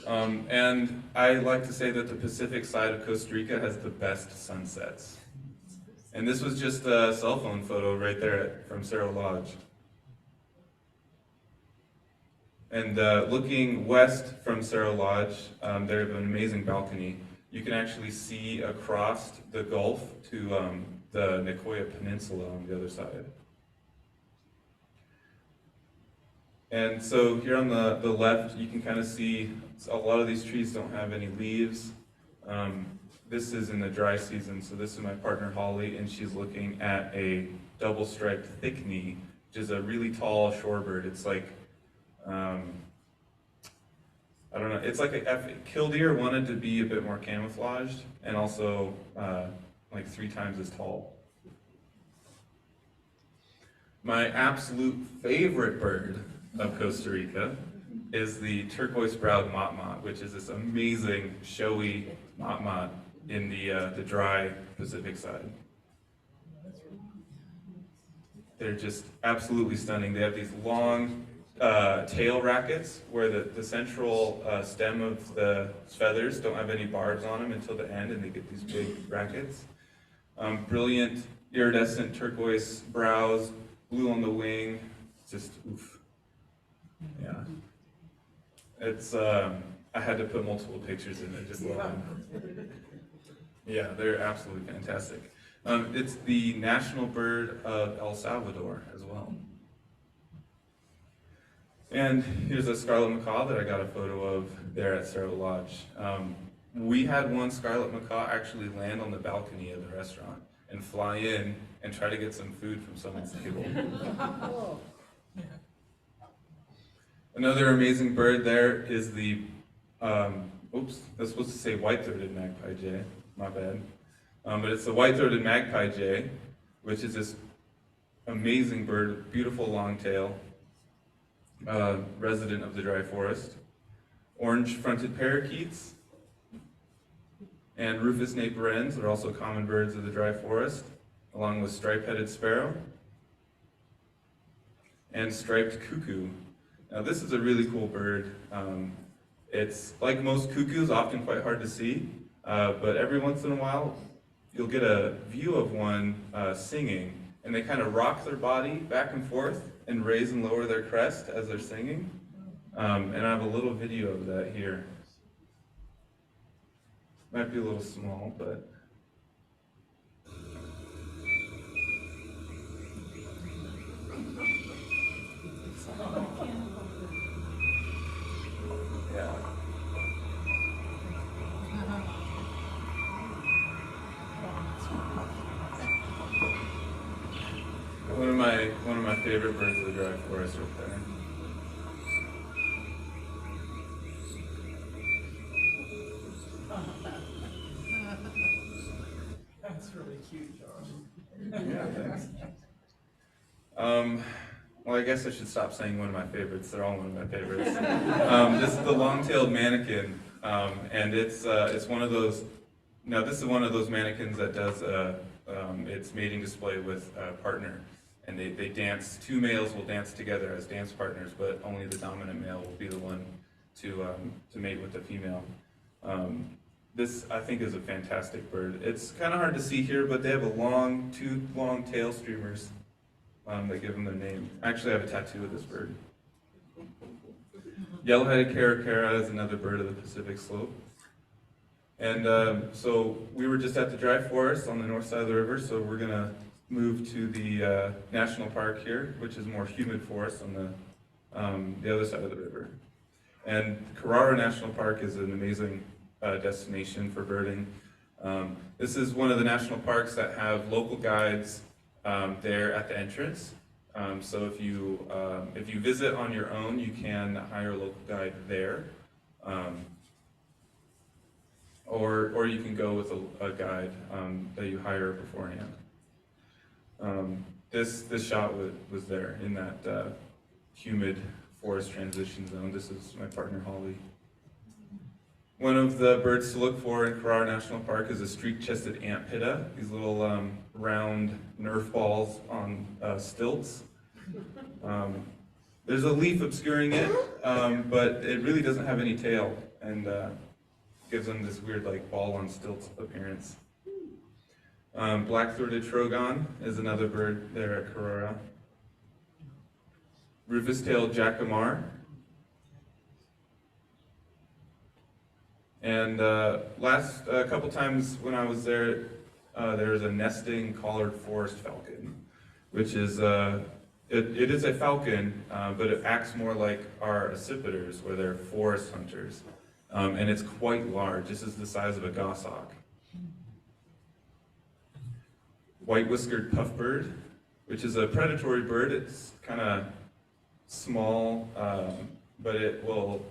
And I like to say that the Pacific side of Costa Rica has the best sunsets. And this was just a cell phone photo right there from Cerro Lodge. And looking west from Cerro Lodge, they have an amazing balcony. You can actually see across the Gulf to the Nicoya Peninsula on the other side. And so here on the left, you can kind of see a lot of these trees don't have any leaves. This is in the dry season, so this is my partner Holly, and she's looking at a double-striped thickney, which is a really tall shorebird. It's like, I don't know, it's like a killdeer wanted to be a bit more camouflaged, and also like 3 times as tall. My absolute favorite bird of Costa Rica is the turquoise-browed motmot, which is this amazing, showy motmot in the dry Pacific side. They're just absolutely stunning. They have these long tail rackets where the central stem of the feathers don't have any barbs on them until the end, and they get these big rackets. Brilliant iridescent turquoise brows, blue on the wing, just oof. Yeah. It's I had to put multiple pictures in it, just love them. Yeah, they're absolutely fantastic. It's the national bird of El Salvador as well. And here's a scarlet macaw that I got a photo of there at Cerro Lodge. We had one scarlet macaw actually land on the balcony of the restaurant and fly in and try to get some food from someone's table. Another amazing bird there is the, oops, that's supposed to say white-throated magpie jay, my bad. But it's the white-throated magpie jay, which is this amazing bird, beautiful long tail, resident of the dry forest. Orange-fronted parakeets and rufous-naped wrens are also common birds of the dry forest, along with striped-headed sparrow and striped cuckoo. Now this is a really cool bird. It's, like most cuckoos, often quite hard to see, but every once in a while you'll get a view of one singing, and they kind of rock their body back and forth and raise and lower their crest as they're singing. And I have a little video of that here. Might be a little small, but yeah. One of my favorite birds of the dry forest right there. That's really cute, Josh. Yeah, thanks. Well, I guess I should stop saying one of my favorites. They're all one of my favorites. This is the long-tailed manakin, and it's one of those. Now, this is one of those manakins that does its mating display with a partner, and they dance. 2 males will dance together as dance partners, but only the dominant male will be the one to mate with the female. This, I think, is a fantastic bird. It's kind of hard to see here, but they have two long tail streamers that give them their name. Actually, I have a tattoo of this bird. Yellow-headed caracara is another bird of the Pacific slope. And so we were just at the dry forest on the north side of the river, so we're going to move to the national park here, which is more humid forest on the other side of the river. And Carrara National Park is an amazing destination for birding. This is one of the national parks that have local guides there at the entrance. So if you visit on your own, you can hire a local guide there, or you can go with a guide that you hire beforehand. This shot was there in that humid forest transition zone. This is my partner Holly. One of the birds to look for in Carrara National Park is a streak-chested ant pitta, these little round Nerf balls on stilts. There's a leaf obscuring it, but it really doesn't have any tail, and gives them this weird like ball on stilts appearance. Black-throated trogon is another bird there at Carrara. Rufous-tailed jacamar. And last couple times when I was there, there was a nesting collared forest falcon, which is it is a falcon, but it acts more like our accipiters, where they're forest hunters, and it's quite large. This is the size of a goshawk. White-whiskered puffbird, which is a predatory bird. It's kind of small, but it will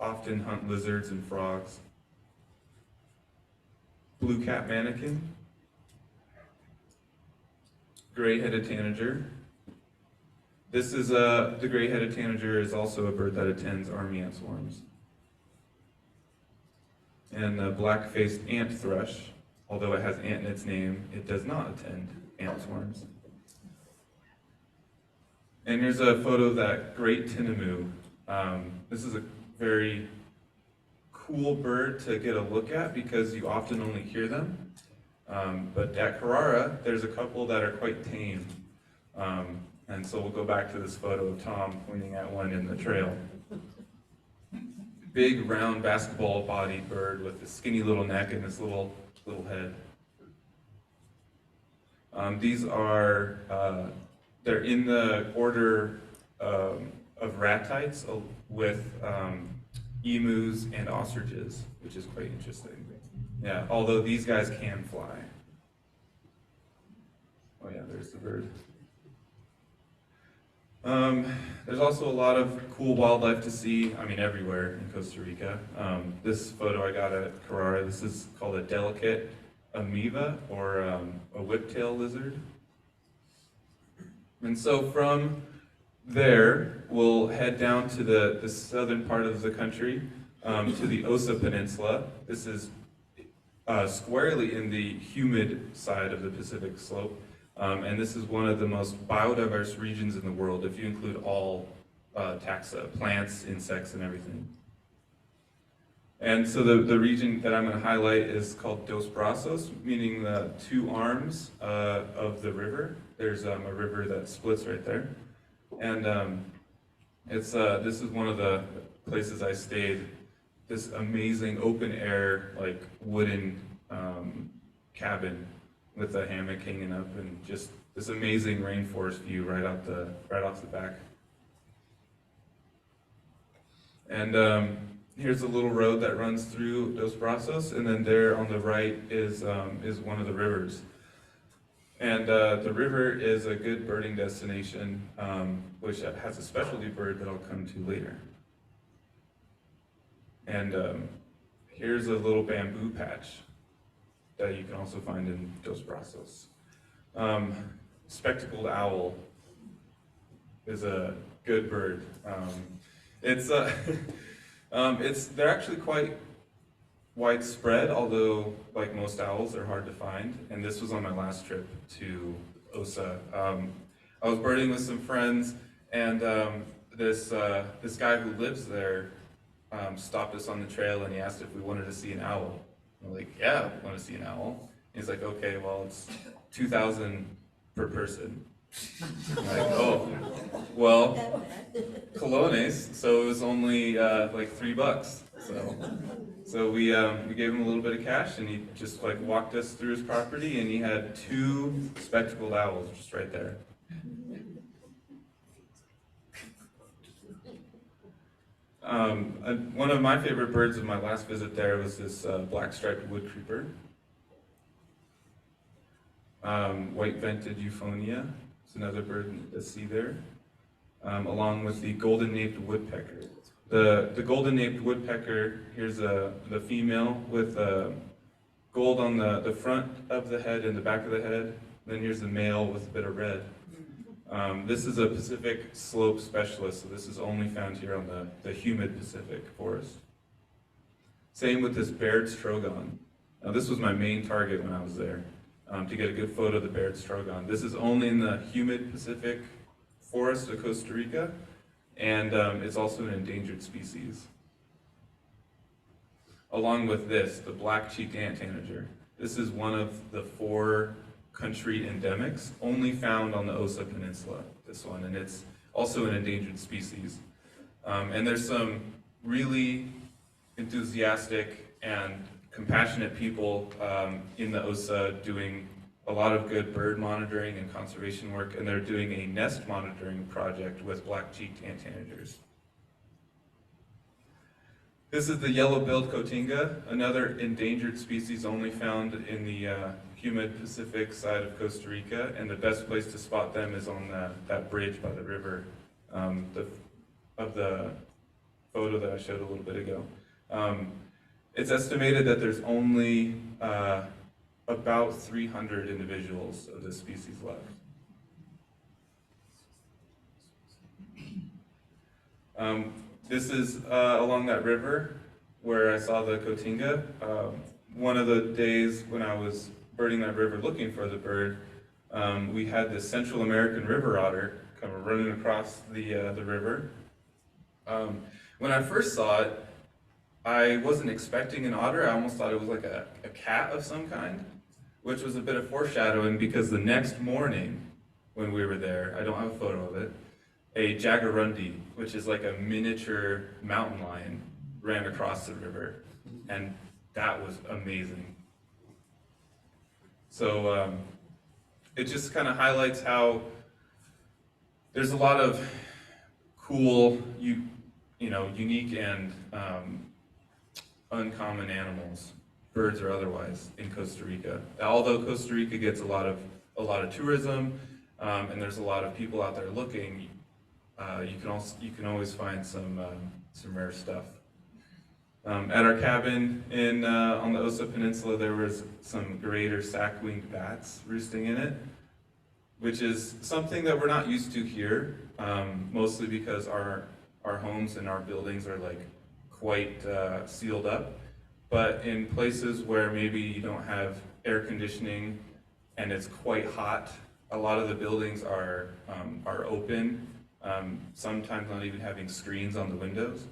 often hunt lizards and frogs. Blue cap manakin, gray-headed tanager. This is the gray-headed tanager is also a bird that attends army ant swarms. And the black-faced ant thrush, although it has ant in its name, it does not attend ant swarms. And here's a photo of that great tinamou. This is a very cool bird to get a look at because you often only hear them. But at Carrara, there's a couple that are quite tame. And so we'll go back to this photo of Tom pointing at one in the trail. Big, round, basketball-bodied bird with a skinny little neck and this little head. These are, they're in the order of ratites with emus and ostriches, which is quite interesting. Yeah, although these guys can fly. Oh yeah, there's the bird. There's also a lot of cool wildlife to see, I mean everywhere in Costa Rica. This photo I got at Carrara, this is called a delicate amoeba, or a whiptail lizard. And so from there, we'll head down to the southern part of the country, to the Osa Peninsula. This is squarely in the humid side of the Pacific slope. And this is one of the most biodiverse regions in the world, if you include all taxa, plants, insects, and everything. And so the region that I'm going to highlight is called Dos Brazos, meaning the two arms of the river. There's a river that splits right there. And this is one of the places I stayed. This amazing open air, like wooden cabin with a hammock hanging up, and just this amazing rainforest view right off the back. And here's a little road that runs through Dos Brazos, and then there on the right is one of the rivers. And the river is a good birding destination, which has a specialty bird that I'll come to later. And here's a little bamboo patch that you can also find in Dos Brazos. Spectacled owl is a good bird. They're actually quite widespread, although like most owls, they're hard to find. And this was on my last trip to Osa. I was birding with some friends, and this guy who lives there stopped us on the trail, and he asked if we wanted to see an owl. I'm like, yeah, I want to see an owl. He's like, okay, well, it's $2,000 per person. I'm like, oh, well, colones, so it was only like $3. So we gave him a little bit of cash, and he just like walked us through his property, and he had 2 spectacled owls just right there. One of my favorite birds of my last visit there was this black-striped wood creeper, white-vented euphonia. It's another bird to see there, along with the golden-naped woodpecker. The golden-naped woodpecker, here's the female with gold on the front of the head and the back of the head. Then here's the male with a bit of red. This is a Pacific slope specialist, so this is only found here on the humid Pacific forest. Same with this Baird strogon. Now this was my main target when I was there, to get a good photo of the Baird strogon. This is only in the humid Pacific forest of Costa Rica, and it's also an endangered species. Along with this, the black-cheeked ant tanager. This is one of the 4 country endemics, only found on the Osa Peninsula, this one, and it's also an endangered species. And there's some really enthusiastic and compassionate people in the Osa doing a lot of good bird monitoring and conservation work, and they're doing a nest monitoring project with black-cheeked ant tanagers. This is the yellow-billed cotinga, another endangered species only found in the humid Pacific side of Costa Rica, and the best place to spot them is on that bridge by the river, of the photo that I showed a little bit ago. It's estimated that there's only about 300 individuals of this species left. This is along that river where I saw the cotinga. One of the days when I was birding that river looking for the bird, we had this Central American river otter come running across the river. When I first saw it, I wasn't expecting an otter. I almost thought it was like a cat of some kind, which was a bit of foreshadowing because the next morning when we were there, I don't have a photo of it, a jaguarundi, which is like a miniature mountain lion, ran across the river, and that was amazing. So it just kind of highlights how there's a lot of cool, unique and uncommon animals, birds or otherwise, in Costa Rica. Although Costa Rica gets a lot of tourism, and there's a lot of people out there looking, you can always find some rare stuff. At our cabin on the Osa Peninsula, there was some greater sack-winged bats roosting in it, which is something that we're not used to here, mostly because our homes and our buildings are like quite sealed up. But in places where maybe you don't have air conditioning and it's quite hot, a lot of the buildings are open, sometimes not even having screens on the windows.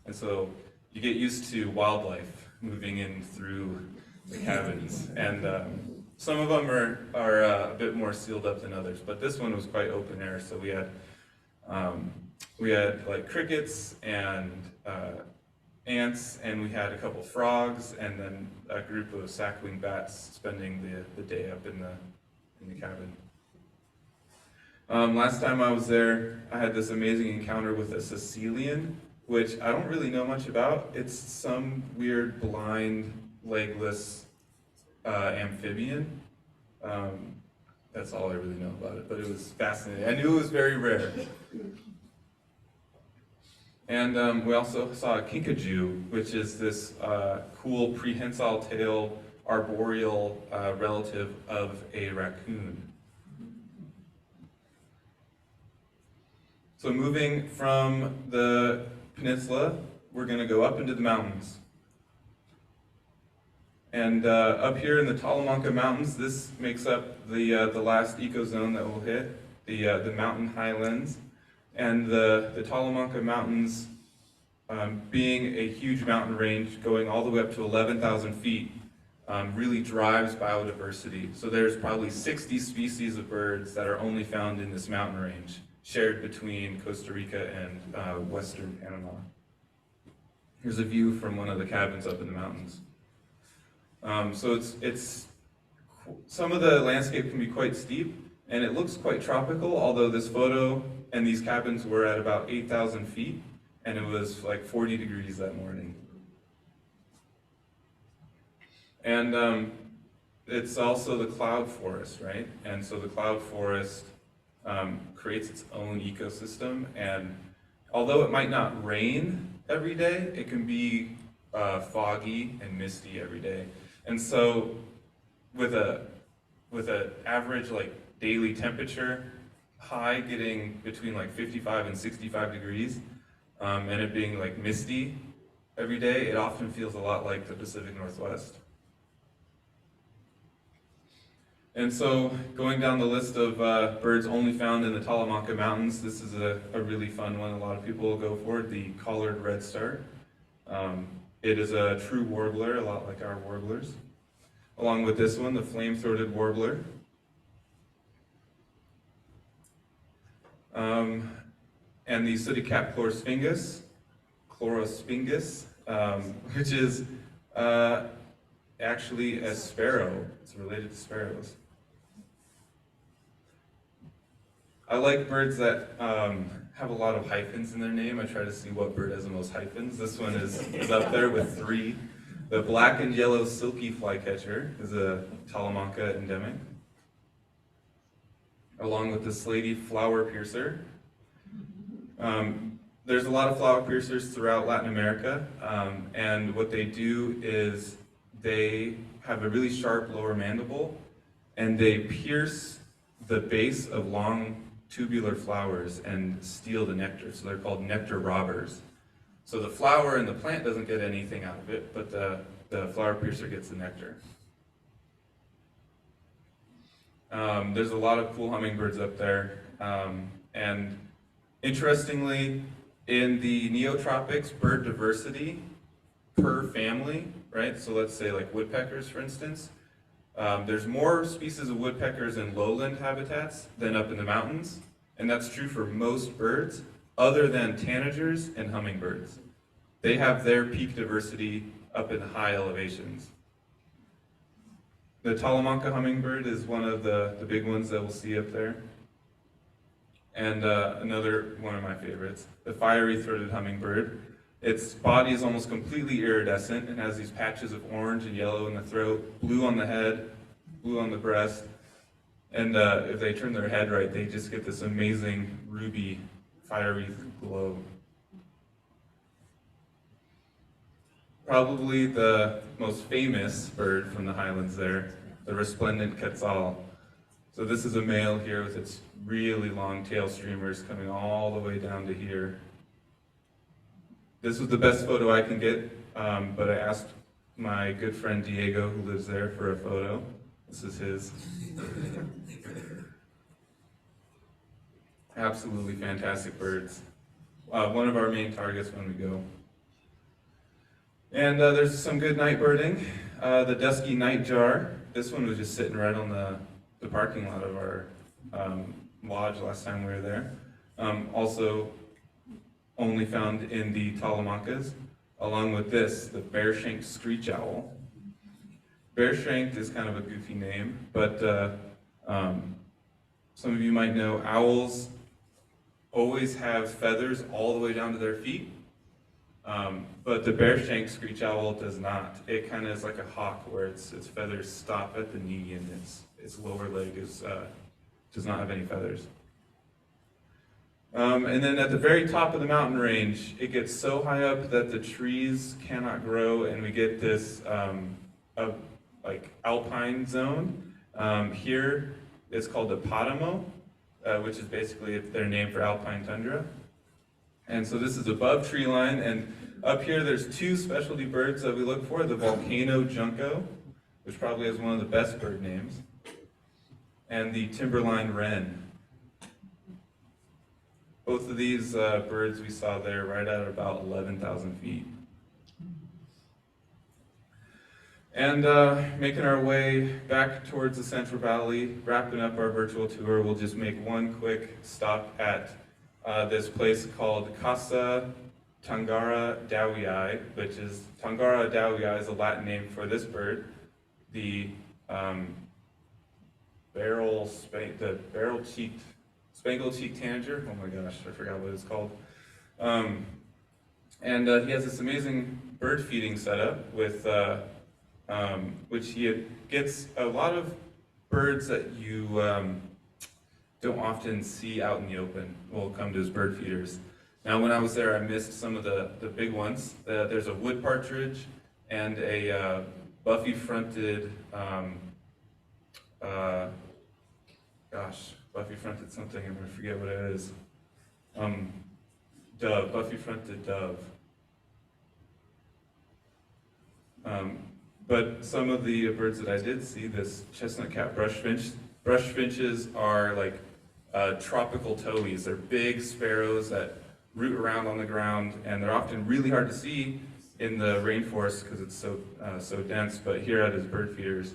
And so you get used to wildlife moving in through the cabins. And some of them are a bit more sealed up than others, but this one was quite open air. So we had like crickets and ants, and we had a couple frogs, and then a group of sack-winged bats spending the day up in the cabin. Last time I was there, I had this amazing encounter with a Sicilian, which I don't really know much about. It's some weird blind, legless amphibian. That's all I really know about it, but it was fascinating. I knew it was very rare. And we also saw a kinkajou, which is this cool prehensile tail arboreal relative of a raccoon. So moving from the peninsula, we're going to go up into the mountains. And up here in the Talamanca Mountains, this makes up the last ecozone that we'll hit, the mountain highlands. And the Talamanca Mountains, being a huge mountain range going all the way up to 11,000 feet, really drives biodiversity. So there's probably 60 species of birds that are only found in this mountain range, shared between Costa Rica and western Panama. Here's a view from one of the cabins up in the mountains. So it's some of the landscape can be quite steep, and it looks quite tropical, although this photo and these cabins were at about 8,000 feet, and it was like 40 degrees that morning. And it's also the cloud forest, right? And so the cloud forest creates its own ecosystem, and although it might not rain every day, it can be foggy and misty every day. And so with an average like daily temperature high getting between like 55 and 65 degrees, and it being like misty every day, it often feels a lot like the Pacific Northwest. And so going down the list of birds only found in the Talamanca Mountains, this is a really fun one. A lot of people will go for it, the collared redstart. It is a true warbler, a lot like our warblers. Along with this one, the flame-throated warbler. And the sooty-capped chlorosphingus, which is actually a sparrow. It's related to sparrows. I like birds that have a lot of hyphens in their name. I try to see what bird has the most hyphens. This one is up there with 3. The black and yellow silky flycatcher is a Talamanca endemic, along with the slaty flower piercer. There's a lot of flower piercers throughout Latin America, and what they do is they have a really sharp lower mandible, and they pierce the base of long tubular flowers and steal the nectar. So they're called nectar robbers. So the flower and the plant doesn't get anything out of it, but the flower piercer gets the nectar. There's a lot of cool hummingbirds up there. And interestingly, in the neotropics, bird diversity per family, right? So let's say like woodpeckers, for instance. There's more species of woodpeckers in lowland habitats than up in the mountains. And that's true for most birds, other than tanagers and hummingbirds. They have their peak diversity up in high elevations. The Talamanca hummingbird is one of the big ones that we'll see up there. And another one of my favorites, the fiery-throated hummingbird. Its body is almost completely iridescent and has these patches of orange and yellow in the throat, blue on the head, blue on the breast. And if they turn their head right, they just get this amazing ruby, fiery glow. Probably the most famous bird from the highlands there, the resplendent quetzal. So this is a male here with its really long tail streamers coming all the way down to here. This was the best photo I can get, but I asked my good friend Diego, who lives there, for a photo. This is his. Absolutely fantastic birds. One of our main targets when we go. And there's some good night birding. The dusky nightjar. This one was just sitting right on the parking lot of our lodge last time we were there. Also only found in the Talamancas, along with this, the bare-shanked screech owl. Bare-shanked is kind of a goofy name, but some of you might know owls always have feathers all the way down to their feet, but the bare-shanked screech owl does not. It kind of is like a hawk, where its feathers stop at the knee and its lower leg does not have any feathers. And then at the very top of the mountain range, it gets so high up that the trees cannot grow, and we get this like alpine zone. Here it's called the Paramo, which is basically their name for alpine tundra. And so this is above tree line, and up here there's two specialty birds that we look for, the volcano junco, which probably has one of the best bird names, and the timberline wren. Both of these birds we saw there right at about 11,000 feet. And making our way back towards the Central Valley, wrapping up our virtual tour, we'll just make one quick stop at this place called Casa Tangara Dowii, which is, Tangara Dowii is a Latin name for this bird, the barrel-cheeked, spangled-cheeked tanager. Oh my gosh, I forgot what it's called. And he has this amazing bird feeding setup with which he gets a lot of birds that you don't often see out in the open will come to his bird feeders. Now, when I was there, I missed some of the big ones. There's a wood partridge and a buffy-fronted, buffy-fronted something, I'm going to forget what it is. Dove, buffy-fronted dove. But some of the birds that I did see, this chestnut-cap brushfinch, brushfinches are like tropical towies. They're big sparrows that root around on the ground, and they're often really hard to see in the rainforest because it's so dense. But here at his bird feeders,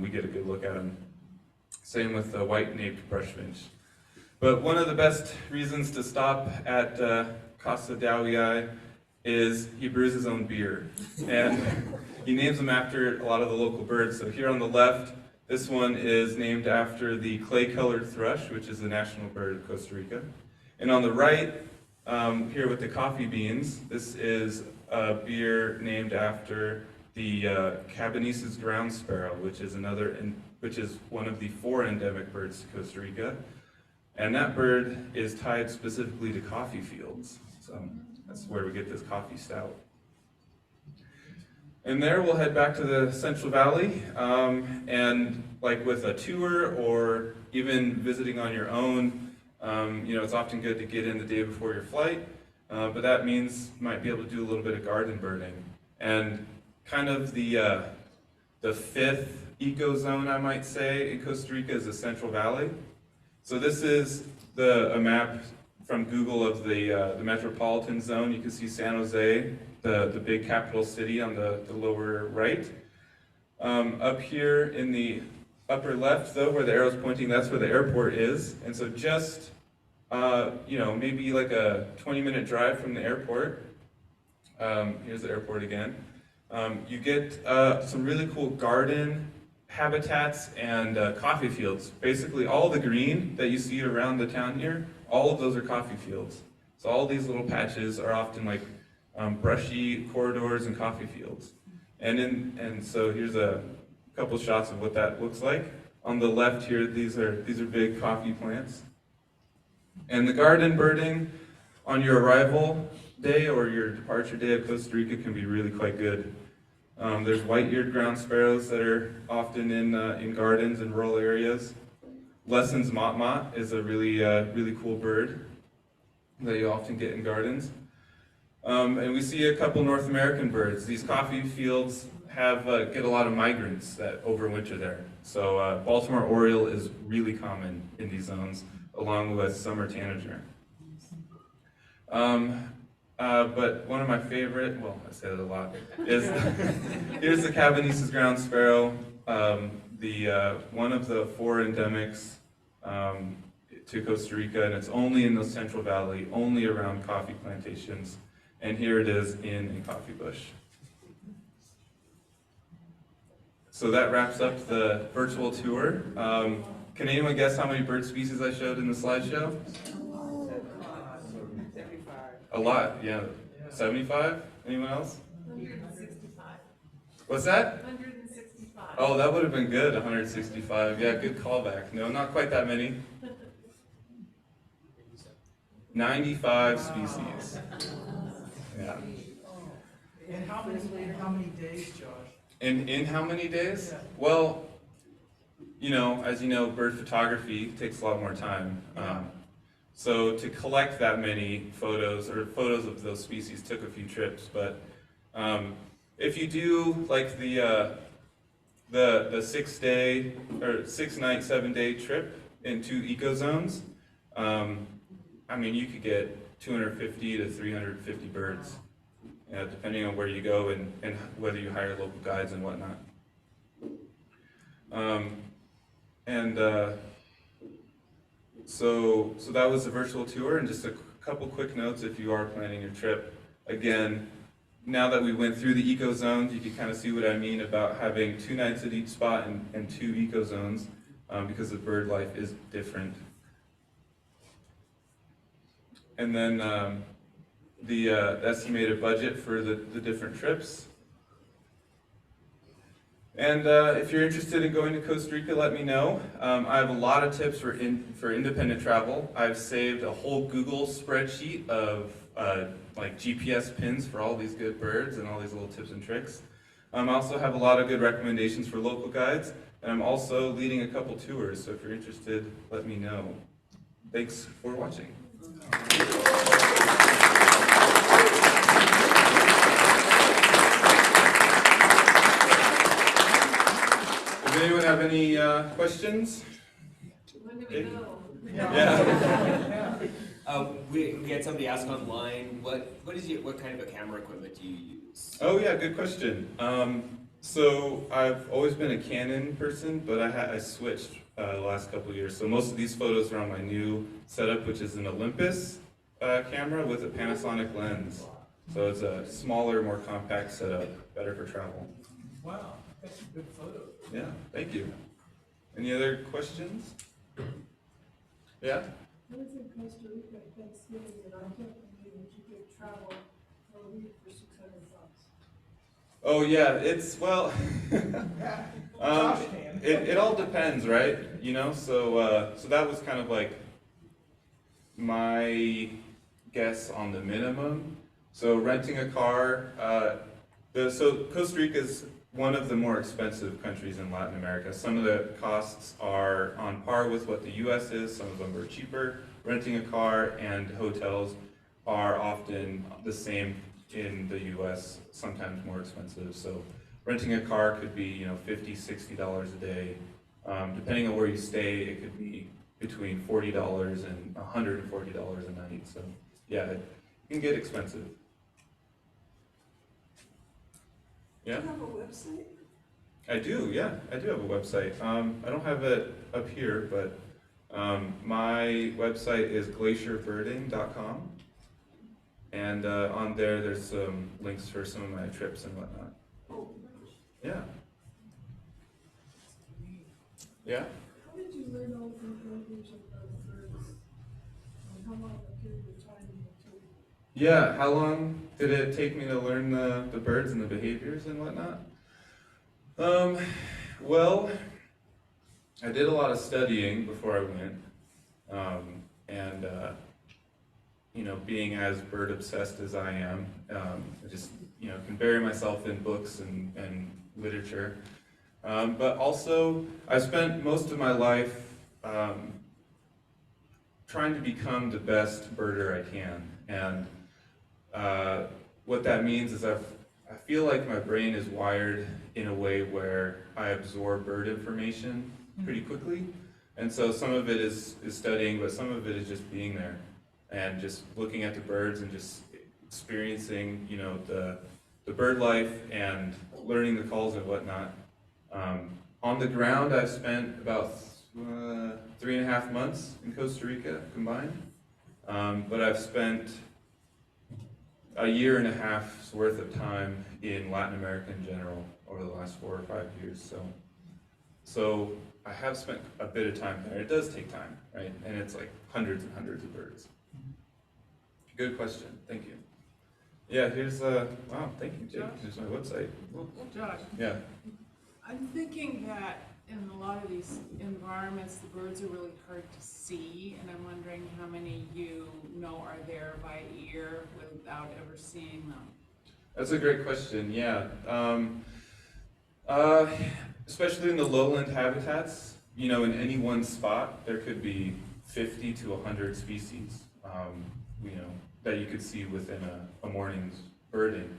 we get a good look at them. Same with the white-naped brushfinch. But one of the best reasons to stop at Casa Dowii is he brews his own beer, and he names them after a lot of the local birds. So here on the left, this one is named after the clay-colored thrush, which is the national bird of Costa Rica. And on the right, here with the coffee beans, this is a beer named after the Cabanis's ground sparrow, which is one of the 4 endemic birds to Costa Rica. And that bird is tied specifically to coffee fields. So that's where we get this coffee stout. And there we'll head back to the Central Valley, and like with a tour or even visiting on your own, It's often good to get in the day before your flight, but that means you might be able to do a little bit of garden birding. And kind of the fifth eco zone, I might say, in Costa Rica is the Central Valley. So this is a map from Google of the metropolitan zone. You can see San Jose, the big capital city on the lower right. Up here in the upper left, though, where the arrow's pointing, that's where the airport is. And so just, maybe like a 20-minute drive from the airport. Here's the airport again. You get some really cool garden habitats and coffee fields. Basically, all the green that you see around the town here, all of those are coffee fields. So all these little patches are often like brushy corridors and coffee fields. And so here's a couple shots of what that looks like. On the left here, these are big coffee plants. And the garden birding on your arrival day or your departure day of Costa Rica can be really quite good. There's white-eared ground sparrows that are often in gardens in rural areas. Lesson's motmot is a really cool bird that you often get in gardens. And we see a couple North American birds. These coffee fields get a lot of migrants that overwinter there. So Baltimore oriole is really common in these zones, along with summer tanager. But one of my favorite, well, I say that a lot, is here's the Cabanis's ground sparrow, one of the 4 endemics to Costa Rica, and it's only in the Central Valley, only around coffee plantations. And here it is in a coffee bush. So that wraps up the virtual tour. Can anyone guess how many bird species I showed in the slideshow? 75. A lot, yeah. 75? Anyone else? 165. What's that? 165. Oh, that would have been good, 165. Yeah, good callback. No, not quite that many. 95 species. Yeah. In how many days, Josh? In how many days? Well, as you know, bird photography takes a lot more time. So to collect that many photos of those species took a few trips. But if you do like the 6-day or 6-night, 7-day trip into ecozones, you could get 250 to 350 birds, depending on where you go and whether you hire local guides and whatnot. So that was the virtual tour, and just a couple quick notes if you are planning your trip. Again, now that we went through the eco zones, you can kind of see what I mean about having 2 nights at each spot and 2 eco zones, because the bird life is different. And then the estimated budget for the different trips. And if you're interested in going to Costa Rica, let me know. I have a lot of tips for independent travel. I've saved a whole Google spreadsheet of like GPS pins for all these good birds and all these little tips and tricks. I also have a lot of good recommendations for local guides, and I'm also leading a couple tours, so if you're interested, let me know. Thanks for watching. Does anyone have any questions? When do we go? Yeah. We had somebody ask online, what kind of a camera equipment do you use? Oh yeah, good question. So I've always been a Canon person, but I switched the last couple of years. So most of these photos are on my new setup, which is an Olympus camera with a Panasonic lens. So it's a smaller, more compact setup, better for travel. Wow, that's a good photo. Yeah, thank you. Any other questions? Yeah? I was in Costa Rica at Thanksgiving, and I can't believe that you could travel for a week for $600. Oh yeah, it all depends, right? So that was kind of like my guess on the minimum. So renting a car, so Costa Rica's one of the more expensive countries in Latin America. Some of the costs are on par with what the US is, some of them are cheaper. Renting a car and hotels are often the same in the US, sometimes more expensive. So renting a car could be, you know, $50, $60 a day. Depending on where you stay, it could be between $40 and $140 a night. So yeah, it can get expensive. Yeah. Do you have a website? I do, yeah, I do have a website. I don't have it up here, but my website is glacierbirding.com. And on there, there's some links for some of my trips and whatnot. Oh, Yeah. Yeah? how did you learn all the language of the birds? And how long a period of time did it take? Yeah, how long did it take me to learn the birds and the behaviors and whatnot? Well, I did a lot of studying before I went, and you know, being as bird obsessed as I am, I just, you know, can bury myself in books and literature. But also, I spent most of my life trying to become the best birder I can, and what that means is I feel like my brain is wired in a way where I absorb bird information pretty quickly, and so some of it is studying, but some of it is just being there and just looking at the birds and just experiencing, you know, the bird life and learning the calls and whatnot. On the ground, I've spent about 3.5 months in Costa Rica combined, but I've spent a 1.5 years worth of time in Latin America in general over the last 4 or 5 years. So I have spent a bit of time there. It does take time, right? And it's like hundreds and hundreds of birds. Good question. Thank you. Yeah, here's wow, thank you, Jake. Here's my website. Josh, Yeah. I'm thinking that in a lot of these environments, the birds are really hard to see, and I'm wondering how many you know are there by ear without ever seeing them. That's a great question, yeah. Especially in the lowland habitats, you know, in any one spot, there could be 50 to 100 species, you know, that you could see within a morning's birding.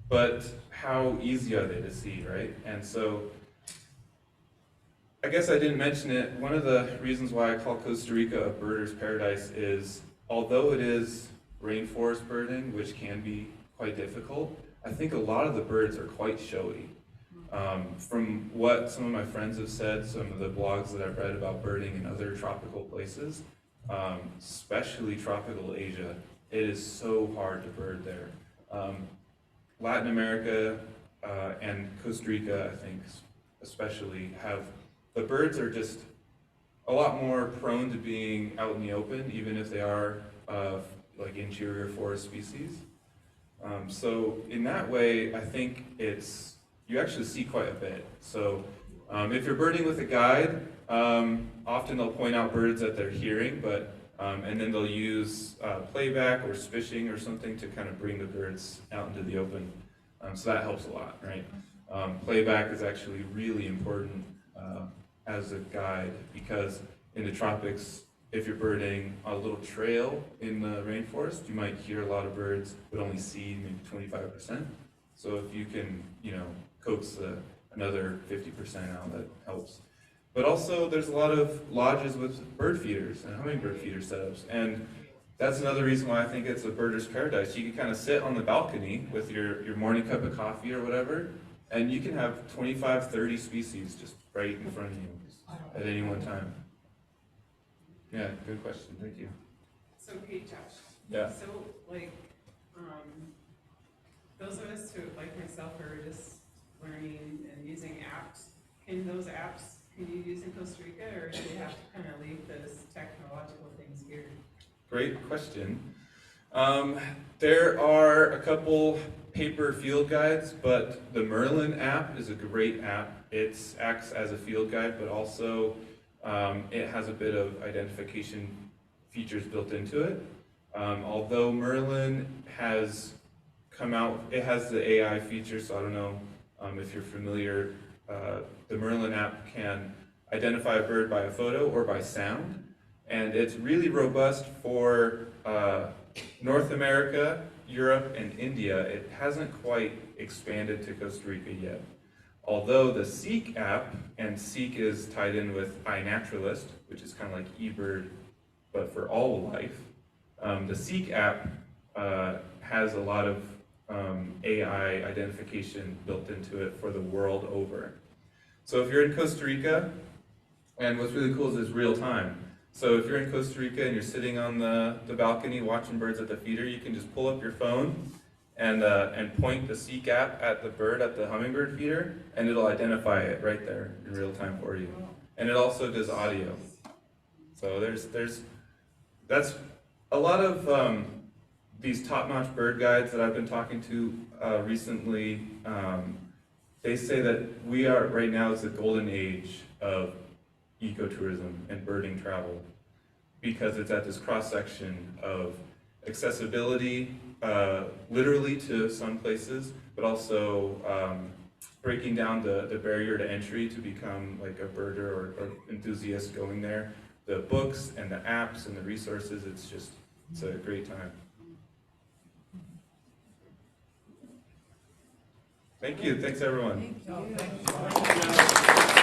But how easy are they to see, right? And so, I guess I didn't mention it, one of the reasons why I call Costa Rica a birder's paradise is, although it is rainforest birding, which can be quite difficult, I think a lot of the birds are quite showy. From what some of my friends have said, some of the blogs that I've read about birding in other tropical places, especially tropical Asia, it is so hard to bird there. Latin America and Costa Rica, I think especially, the birds are just a lot more prone to being out in the open, even if they are like interior forest species. So in that way, I think you actually see quite a bit. So if you're birding with a guide, often they'll point out birds that they're hearing, but and then they'll use playback or spishing or something to kind of bring the birds out into the open. So that helps a lot, right? Playback is actually really important as a guide, because in the tropics, if you're birding a little trail in the rainforest, you might hear a lot of birds, but only see maybe 25%. So if you can, you know, coax another 50% out, that helps. But also, there's a lot of lodges with bird feeders and hummingbird feeder setups, and that's another reason why I think it's a birder's paradise. You can kind of sit on the balcony with your morning cup of coffee or whatever, and you can have 25, 30 species just right in front of you at any one time. Yeah, good question. Thank you. So, hey, Josh. Yeah. So, like, those of us who, like myself, are just learning and using apps, can you use in Costa Rica, or do they have to kind of leave those technological things here? Great question. There are a couple paper field guides, but the Merlin app is a great app. It acts as a field guide, but also it has a bit of identification features built into it. Although Merlin has come out, it has the AI feature, so I don't know If you're familiar, the Merlin app can identify a bird by a photo or by sound, and it's really robust for North America, Europe, and India. It hasn't quite expanded to Costa Rica yet. Although the Seek app, and Seek is tied in with iNaturalist, which is kind of like eBird, but for all life. The Seek app has a lot of AI identification built into it for the world over. So if you're in Costa Rica, and what's really cool is it's real time. So if you're in Costa Rica and you're sitting on the balcony watching birds at the feeder, you can just pull up your phone and point the Seek app at the bird at the hummingbird feeder, and it'll identify it right there in real time for you. And it also does audio. So that's a lot of these top-notch bird guides that I've been talking to recently. They say that we are right now is the golden age of ecotourism and birding travel, because it's at this cross-section of accessibility, literally to some places, but also breaking down the barrier to entry to become like a birder or enthusiast going there. The books and the apps and the resources, it's a great time. Thank you. Thanks, everyone. Oh, thank you.